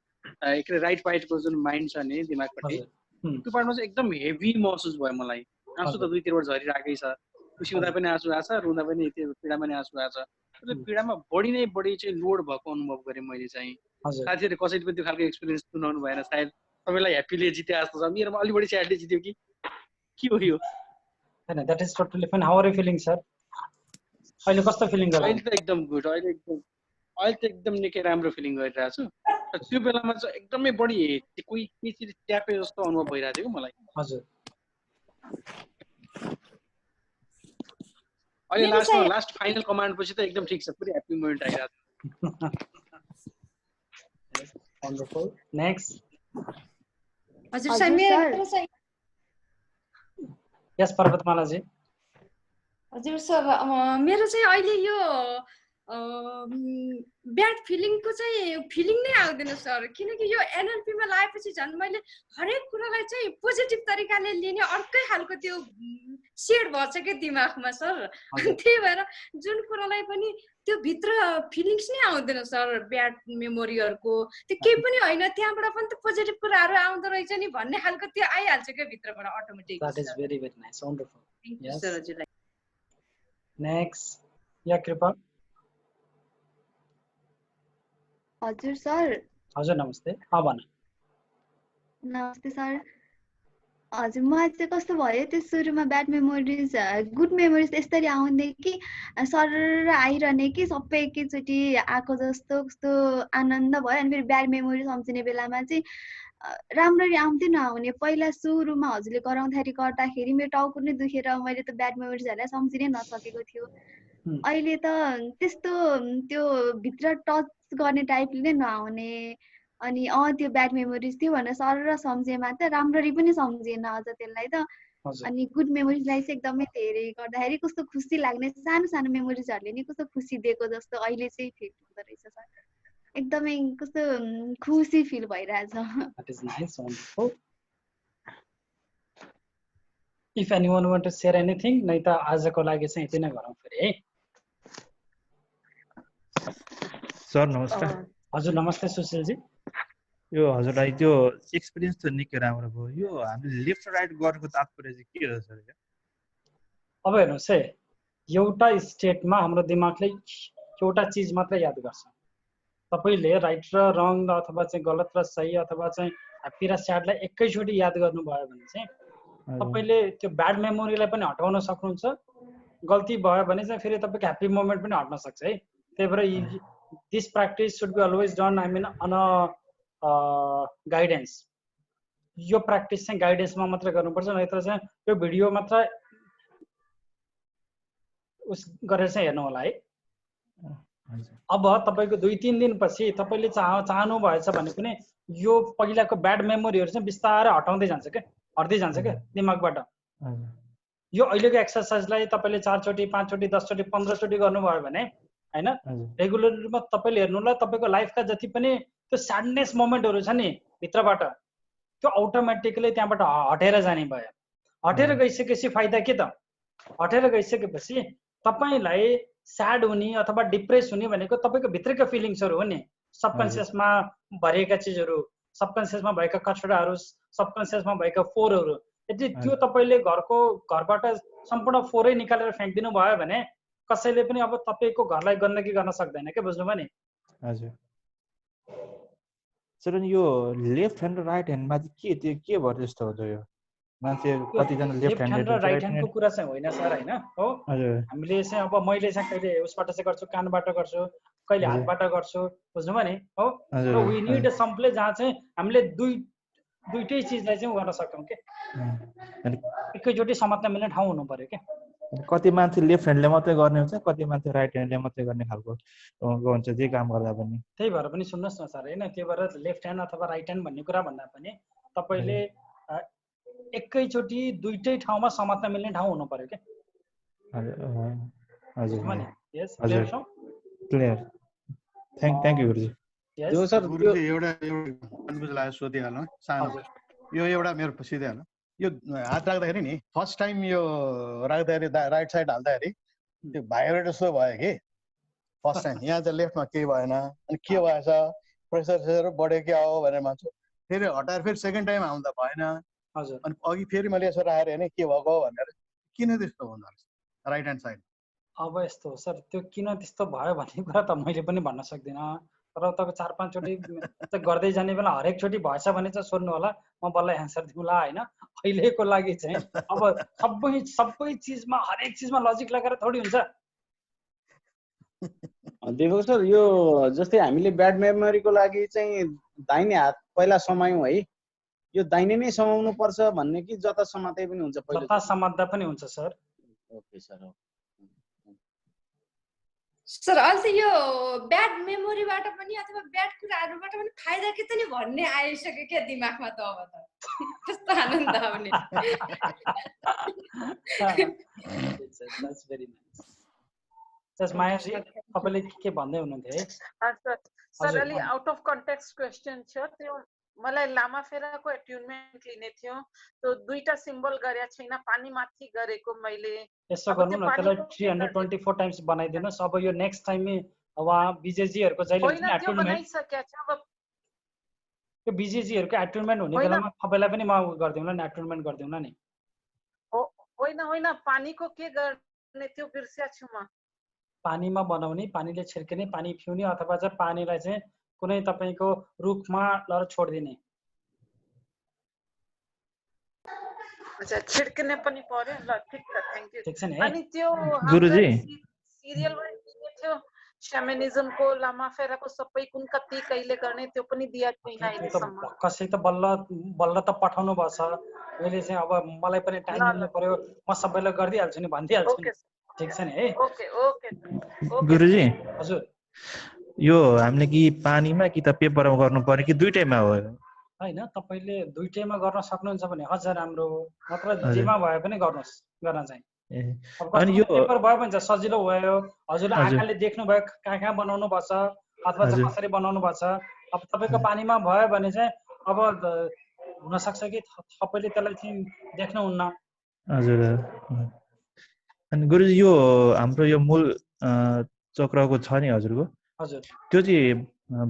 राइट पार्टको जुन माइन्ड छ नि दिमागपट्टि त्यो पार्टमा चाहिँ एकदम हेभी महसुस भयो मलाई आँसु त दुईतिरबाट झरिरहेकै छ खुसी हुँदा पनि आँसु आएको छ रुँदा पनि त्यो पीडामा पनि आँसु आएको छ पीडामा बढी नै बढी चाहिँ लोड भएको अनुभव गरेँ मैले चाहिँ साथीहरूले कसैले पनि त्यो खालको एक्सपिरियन्स सुनाउनु भएन सायद तपाईँलाई ह्याप्पीले जिते जस्तो छ मेरोमा अलि बढी स्याडले जित्यो कि के हो यो हैन that is totally fine how are you feeling sir अहिले कस्तो फिलिङ गर्नु अहिले त एकदम गुड अहिले त एकदम निकै राम्रो फिलिङ गरिरहेको छु त्यो बेलामा चाहिँ एकदमै बढी कोही केही ट्यापे जस्तो अनुभव भइरहेको थियो मलाई हजुर अहिले लास्ट फाइनल कमान्ड पछि त एकदम ठिक छ पुरै ह्याप्पी मोमेन्ट आइरहेको छ वन्डरफुल नेक्स्ट हजुर सर मेरो चाहिँ यस पर्वतमाला जी हजुर सर मेरो चाहिँ अहिले यो ब्याड फिलिङको चाहिँ फिलिङ नै आउँदैन सर किनकि यो एनएलपीमा लगाएपछि झन् मैले हरेक कुरालाई चाहिँ पोजिटिभ तरिकाले लिने अर्कै खालको त्यो सेड भएछ क्या दिमागमा सर त्यही भएर जुन कुरालाई पनि त्यो भित्र फिलिङ्स नै आउँदैन सर ब्याड मेमोरीहरूको त्यो केही पनि होइन त्यहाँबाट पनि त पोजिटिभ कुराहरू आउँदो रहेछ नि भन्ने खालको त्यो आइहाल्छ क्या भित्रबाट automatic that is very very nice wonderful thank you sir हजुरलाई नेक्स्ट या कृपा हजुर सर हजुर नमस्ते भन नमस्ते सर हजुर मलाई चाहिँ कस्तो भयो त्यो सुरुमा ब्याड मेमोरिज गुड मेमोरिज यसरी आउँदै कि सर आइरहने कि सबै एकैचोटि आएको जस्तो कस्तो आनन्द भयो। अनि फेरि ब्याड मेमोरी सम्झिने बेलामा चाहिँ राम्ररी आउँदै नआउने। पहिला सुरुमा हजुरले गर्दाखेरि मेरो टाउको नै दुखेर मैले त ब्याड मेमोरिजहरूलाई सम्झिनै नसकेको थियो। अहिले त त्यस्तो त्यो भित्र टच गर्ने टाइपले नै नआउने। अनि त्यो ब्याड मेमोरिज थियो भनेर सर सम्झे मात्र, राम्ररी पनि सम्झिएन अझ त्यसलाई त। अनि गुड मेमोरिजलाई चाहिँ एकदमै धेरै गर्दाखेरि कस्तो खुसी लाग्ने, सानो सानो मेमोरिजहरूले नि कस्तो खुसी दिएको जस्तो अहिले चाहिँ फिल हुँदो रहेछ सर। एकदमै कस्तो खुसी फिल भइरहेछ। That is nice, wonderful. If anyone want to share anything, नहीं त आजको लागि चाहिँ यति नै गरौँ फेरि है। सर नमस्कार। हजुर नमस्ते सुशील जी। यो हजुरलाई त्यो एक्सपिरियन्स त निकै राम्रो भयो। यो हामीले लेफ्ट राइट गरेको तात्पर्य चाहिँ के हो सर? अब हेर्नुहोस् है, एउटा स्टेटमा हाम्रो दिमागले एउटा चिज मात्र याद गर्छ। तपाईले राइट र रङ अथवा चाहिँ गलत र सही अथवा चाहिँ ह्याप्पी र स्याडलाई एकैचोटि याद गर्नुभयो भने चाहिँ तपाईले त्यो ब्याड मेमोरीलाई पनि हटाउन सक्नुहुन्छ। गल्ती भयो भने चाहिँ फेरि तपाईको ह्याप्पी मोमेन्ट पनि हट्न सक्छ है। त्यही भएर this practice should be always done I mean on guidance. यो प्र्याक्टिस चाहिँ गाइडेन्समा मात्रै गर्नुपर्छ, नत्र चाहिँ यो भिडियो मात्र उस गरेर चाहिँ हेर्नु होला है। अब तपाईको 2-3 दिनपछि तपाईले चाहनु भएछ भने पनि यो पहिलाको ब्याड मेमोरीहरु चाहिँ बिस्तारै हटाउँदै जान्छ के, हट्दै जान्छ के दिमागबाट। यो अहिलेको एक्सरसाइजलाई तपाईले 4 चोटी 5 चोटी 10 चोटी 15 चोटी गर्नुभयो भने हैन, रेगुलरमा तपाईले हेर्नुला तपाईको लाइफका जति पनि त्यो स्याडनेस मोमेन्टहरु छ नि भित्रबाट, त्यो अटोमेटिकली त्यहाँबाट हटेर जाने भयो। हटेर गइसकेपछि फाइदा के त? हटेर गइसकेपछि तपाईलाई स्याड हुने अथवा डिप्रेस हुने भनेको तपाईको भित्रका फिलिङ्सहरु हो नि, सबकन्सियसमा भरिएका चिजहरु, सबकन्सियसमा भएका कचडाहरु, सबकन्सियसमा भएका फोहोरहरु। यदि त्यो तपाईले घरबाट सम्पूर्ण फोहोरै निकालेर फ्याँकिदिनु भयो भने कसैले पनि अब तपाईको घरलाई गन्दगी गर्न सक्दैन के, बुझ्नुभयो नि? हजुर सर। यो लेफ्ट ह्यान्ड र राइट ह्यान्डमा चाहिँ के भयो जस्तो हो? यो मान्छे कतिजना लेफ्ट ह्यान्ड र राइट ह्यान्डको कुरा चाहिँ होइन सर, हैन हो। हामीले चाहिँ अब मैले चाहिँ कहिले उसबाट चाहिँ गर्छु, कानबाट गर्छु, कहिले हातबाट गर्छु, बुझ्नुभयो नि हो। र वी नीड सम प्लेस जहाँ चाहिँ हामीले दुईटै चिजलाई चाहिँ गर्न सक्छौं के, एकैचोटी समात्न मिल्ने ठाउँ हुनु पर्यो के। कति मान्छे लेफ्ट ह्यान्डले मात्रै गर्ने हुन्छ, कति मान्छे राइट ह्यान्डले मात्रै गर्ने खालको हुन्छ जे काम गर्दा पनि। त्यही भएर पनि सुन्नुहोस् न सर, हैन त्यही भएर लेफ्ट ह्यान्ड अथवा राइट ह्यान्ड भन्ने कुरा भन्दा पनि तपाईले एकैचोटी दुईटै ठाउँमा समात्न मिल्ने ठाउँ हुनु पर्यो के। हजुर यस क्लियर। थ्यांक यू गुरुजी। जो सर गुरुजी एउटा कन्फ्युज लाग्यो सोधिहाल्नु सानो। यो एउटा मेरो सिधै हाल्नु। यो हात राख्दाखेरि नि फर्स्ट टाइम यो राख्दाखेरि राइट साइड हाल्दाखेरि त्यो भाइब्रेट जस्तो भयो कि फर्स्ट टाइम। यहाँ चाहिँ लेफ्टमा केही भएन, अनि के भएछ प्रेसर बढ्यो कि आओ भनेर मान्छु। फेरि हटाएर फेरि सेकेन्ड टाइम आउँदा भएन। हजुर। अनि अघि फेरि मैले यसो राखेर हेर्ने के भएको भनेर, किन त्यस्तो हुँदो रहेछ राइट ह्यान्ड साइड? अब यस्तो हो सर, त्यो किन त्यस्तो भयो भन्ने कुरा त मैले पनि भन्न सक्दिनँ, तर तपाईँ 4-5 चोटि गर्दै जाने बेला हरेक चोटि भएछ भने चाहिँ सोध्नु होला, म बल्ल एन्सर दिउँला हैन। अहिलेको लागि चाहिँ अब सबै चिजमा हरेक चिजमा लजिक लगाएर थोडी हुन्छ। देखो सर, यो जस्तै हामीले ब्याड मेमोरीको लागि चाहिँ दाहिने हात पहिला समायौं है, यो दाहिने नै समाउनु पर्छ भन्ने कि जता समाते पनि हुन्छ? पहिला जता समात्दा पनि हुन्छ सर। Okay sir. सर अहिले यो ब्याड मेमोरीबाट पनि अथवा ब्याड कुराहरूबाट पनि फाइदा के त नि भन्ने आइसक्यो क्या दिमागमा त। अब त कस्तो आनन्द आउने। That's very nice. जस्ट माया जी तपाईले के भन्दै हुनुहुन्थ्यो है? सर अलि आउट अफ कन्टेक्स्ट क्वेशन छ, त्यो मलाई लामा फेराको एट्युनमेन्ट लिने थियो। त्यो दुईटा सिम्बल गरेको छैन, पानी माथि गरेको मैले। यसो गर्नु न, त्यसलाई 324 टाइम्स बनाइदिनुस्। अब यो नेक्स्ट टाइम वहाँ बीजेजीहरुको जहिले पनि एट्युनमेन्ट बनाइसकेको छ। अब यो बीजेजीहरुको एट्युनमेन्ट हुने बेलामा तपाईलाई पनि म गर्दिउँला नि, एट्युनमेन्ट गर्दिउँला नि। होइन पानीको के गर्ने त्यो बिर्स्या छु म। पानीमा बनाउने, पानीले छिर्किने, पानी पिउने अथवा चाहिँ पानीलाई चाहिँ कुनै तपाईको रुखमा लर छोड्दिने। अच्छा छिड्किने पनि पर्यो ल ठिक छ थ्यांक यू ठीक छ नि अनि त्यो गुरुजी सिरियलमा थियो स्यामनिजमको लामा फेराको सबै कुन कति कहिले गर्ने त्यो पनि दिया छैन अहिलेसम्म कसै त बल्ल त पठाउनु भएछ मैले चाहिँ अब मलाई पनि टाइम दिनु पर्यो म सबैलाई गरिदिइहाल्छु नि भनिदिइहाल्छु नि ठीक छ नि है ओके ओके गुरुजी हजुर यो हामीले कि पानीमा कि त पेपरमा गर्नु पर्यो कि दुईटैमा हो हैन तपाईले दुईटैमा गर्न सक्नुहुन्छ भने अझ राम्रो हो नत्र जेमा भए पनि गर्नुस् गर्न चाहिँ अनि यो पेपर भयो भने चाहिँ सजिलो भयो हजुरले आँखाले देख्नु भयो कहाँ बनाउनु पर्छ अथवा चाहिँ कसरी बनाउनु पर्छ अब तपाईको पानीमा भयो भने चाहिँ अब हुन सक्छ कि तपाईले त्यसलाई चाहिँ देख्नुहुन्न हजुर अनि गुरुजी यो हाम्रो यो मूल चक्रको छ नि हजुरको हजुर त्यो चाहिँ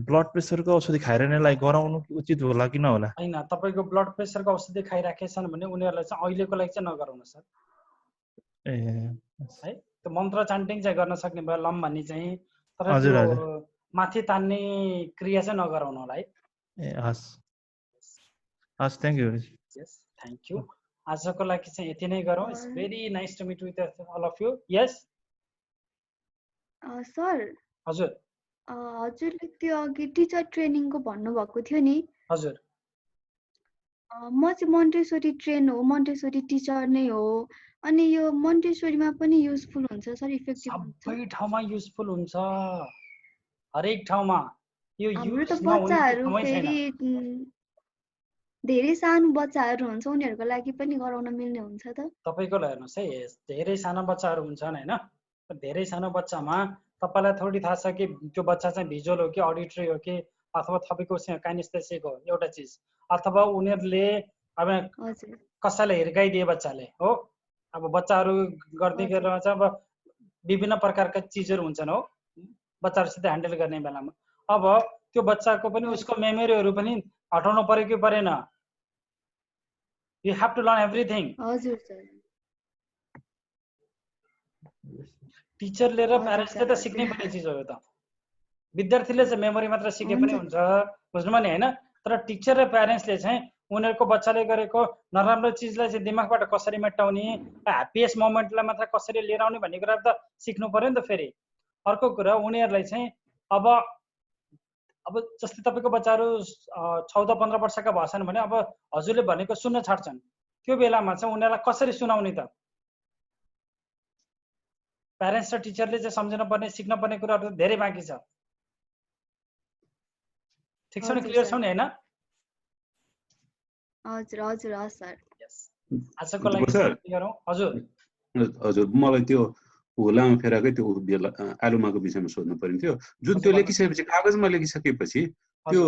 ब्लड प्रेसरको औषधि खाएर नैलाई गराउनु उचित होला कि नहोला हैन तपाईको ब्लड प्रेसरको औषधि खाइराखेछन् भने उनीहरुलाई चाहिँ अहिलेको लागि चाहिँ नगराउनु सर है त्यो मन्त्र चान्टिङ चाहिँ गर्न सक्ने भयो लम भन्ने चाहिँ तर त्यो माथि तान्ने क्रिया चाहिँ नगराउनु होला है हस् हस् thank you yes thank you आजको लागि चाहिँ यति नै गरौँ it's very nice to meet with all of you yes sir हजुर हजुरले त्यो अघि टिचर ट्रेनिङको भन्नुभएको थियो नि हजुर म चाहिँ मन्टेसोरी ट्रेन हो मन्टेसोरी टिचर नै हो अनि यो मन्टेसोरीमा पनि युजफुल हुन्छ सर इफेक्टिभ हुन्छ सबै ठाउँमा युजफुल हुन्छ हरेक ठाउँमा यो हाम्रो त बच्चाहरू फेरि धेरै सानो बच्चाहरू हुन्छ उनीहरूको लागि पनि गराउन मिल्ने हुन्छ त तपाईको हेर्नुस् है धेरै सानो बच्चाहरू हुन्छन् हैन धेरै सानो बच्चामा तपाईलाई थोरै थाहा छ कि त्यो बच्चा चाहिँ भिजुअल हो कि अडिटरी हो कि अथवा तपाईको काइनेस्थेसिक हो एउटा चीज अथवा उनीहरुले अब कसैलाई हिर्काइदिए बच्चाले हो अब बच्चाहरू गर्दै गरेर चाहिँ अब विभिन्न प्रकारका चीजहरू हुन्छन् हो बच्चाहरुसित ह्यान्डल गर्ने बेलामा अब त्यो बच्चाको पनि उसको मेमोरीहरू पनि हटाउनु पर्यो कि परेन you have to learn everything हजुर सर टिचरले र प्यारेन्ट्सले त सिक्नै पर्ने चिज हो यो त विद्यार्थीले चाहिँ मेमोरी मात्र सिके पनि हुन्छ बुझ्नुभयो नि हैन तर टिचर र प्यारेन्ट्सले चाहिँ उनीहरुको बच्चाले गरेको नराम्रो चिजलाई चाहिँ दिमागबाट कसरी मेटाउने ह्याप्पिएस्ट मोमेन्टलाई मात्र कसरी लिएर आउने भन्ने कुरा त सिक्नु पर्यो नि त फेरि अर्को कुरा उनीहरुलाई चाहिँ अब जस्तै तपाईको बच्चाहरू 14-15 वर्षका भएछन् भने अब हजुरले भनेको सुन्न छाड्छन् त्यो बेलामा चाहिँ उनीहरुलाई कसरी सुनाउने त प्यारेन्ट्स र टिचरले चाहिँ सम्झन पर्ने सिक्न पर्ने कुराहरु धेरै बाँकी छ ठीक छ नि क्लियर छ नि हैन हजुर हजुर सर आजको लागि के गरौँ हजुर हजुर मलाई त्यो लामा फेराकै त्यो आलुमाको विषयमा सोध्नु पर्ने थियो जुन त्यो लेखिसकेपछि कागजमा लेखिसकेपछि त्यो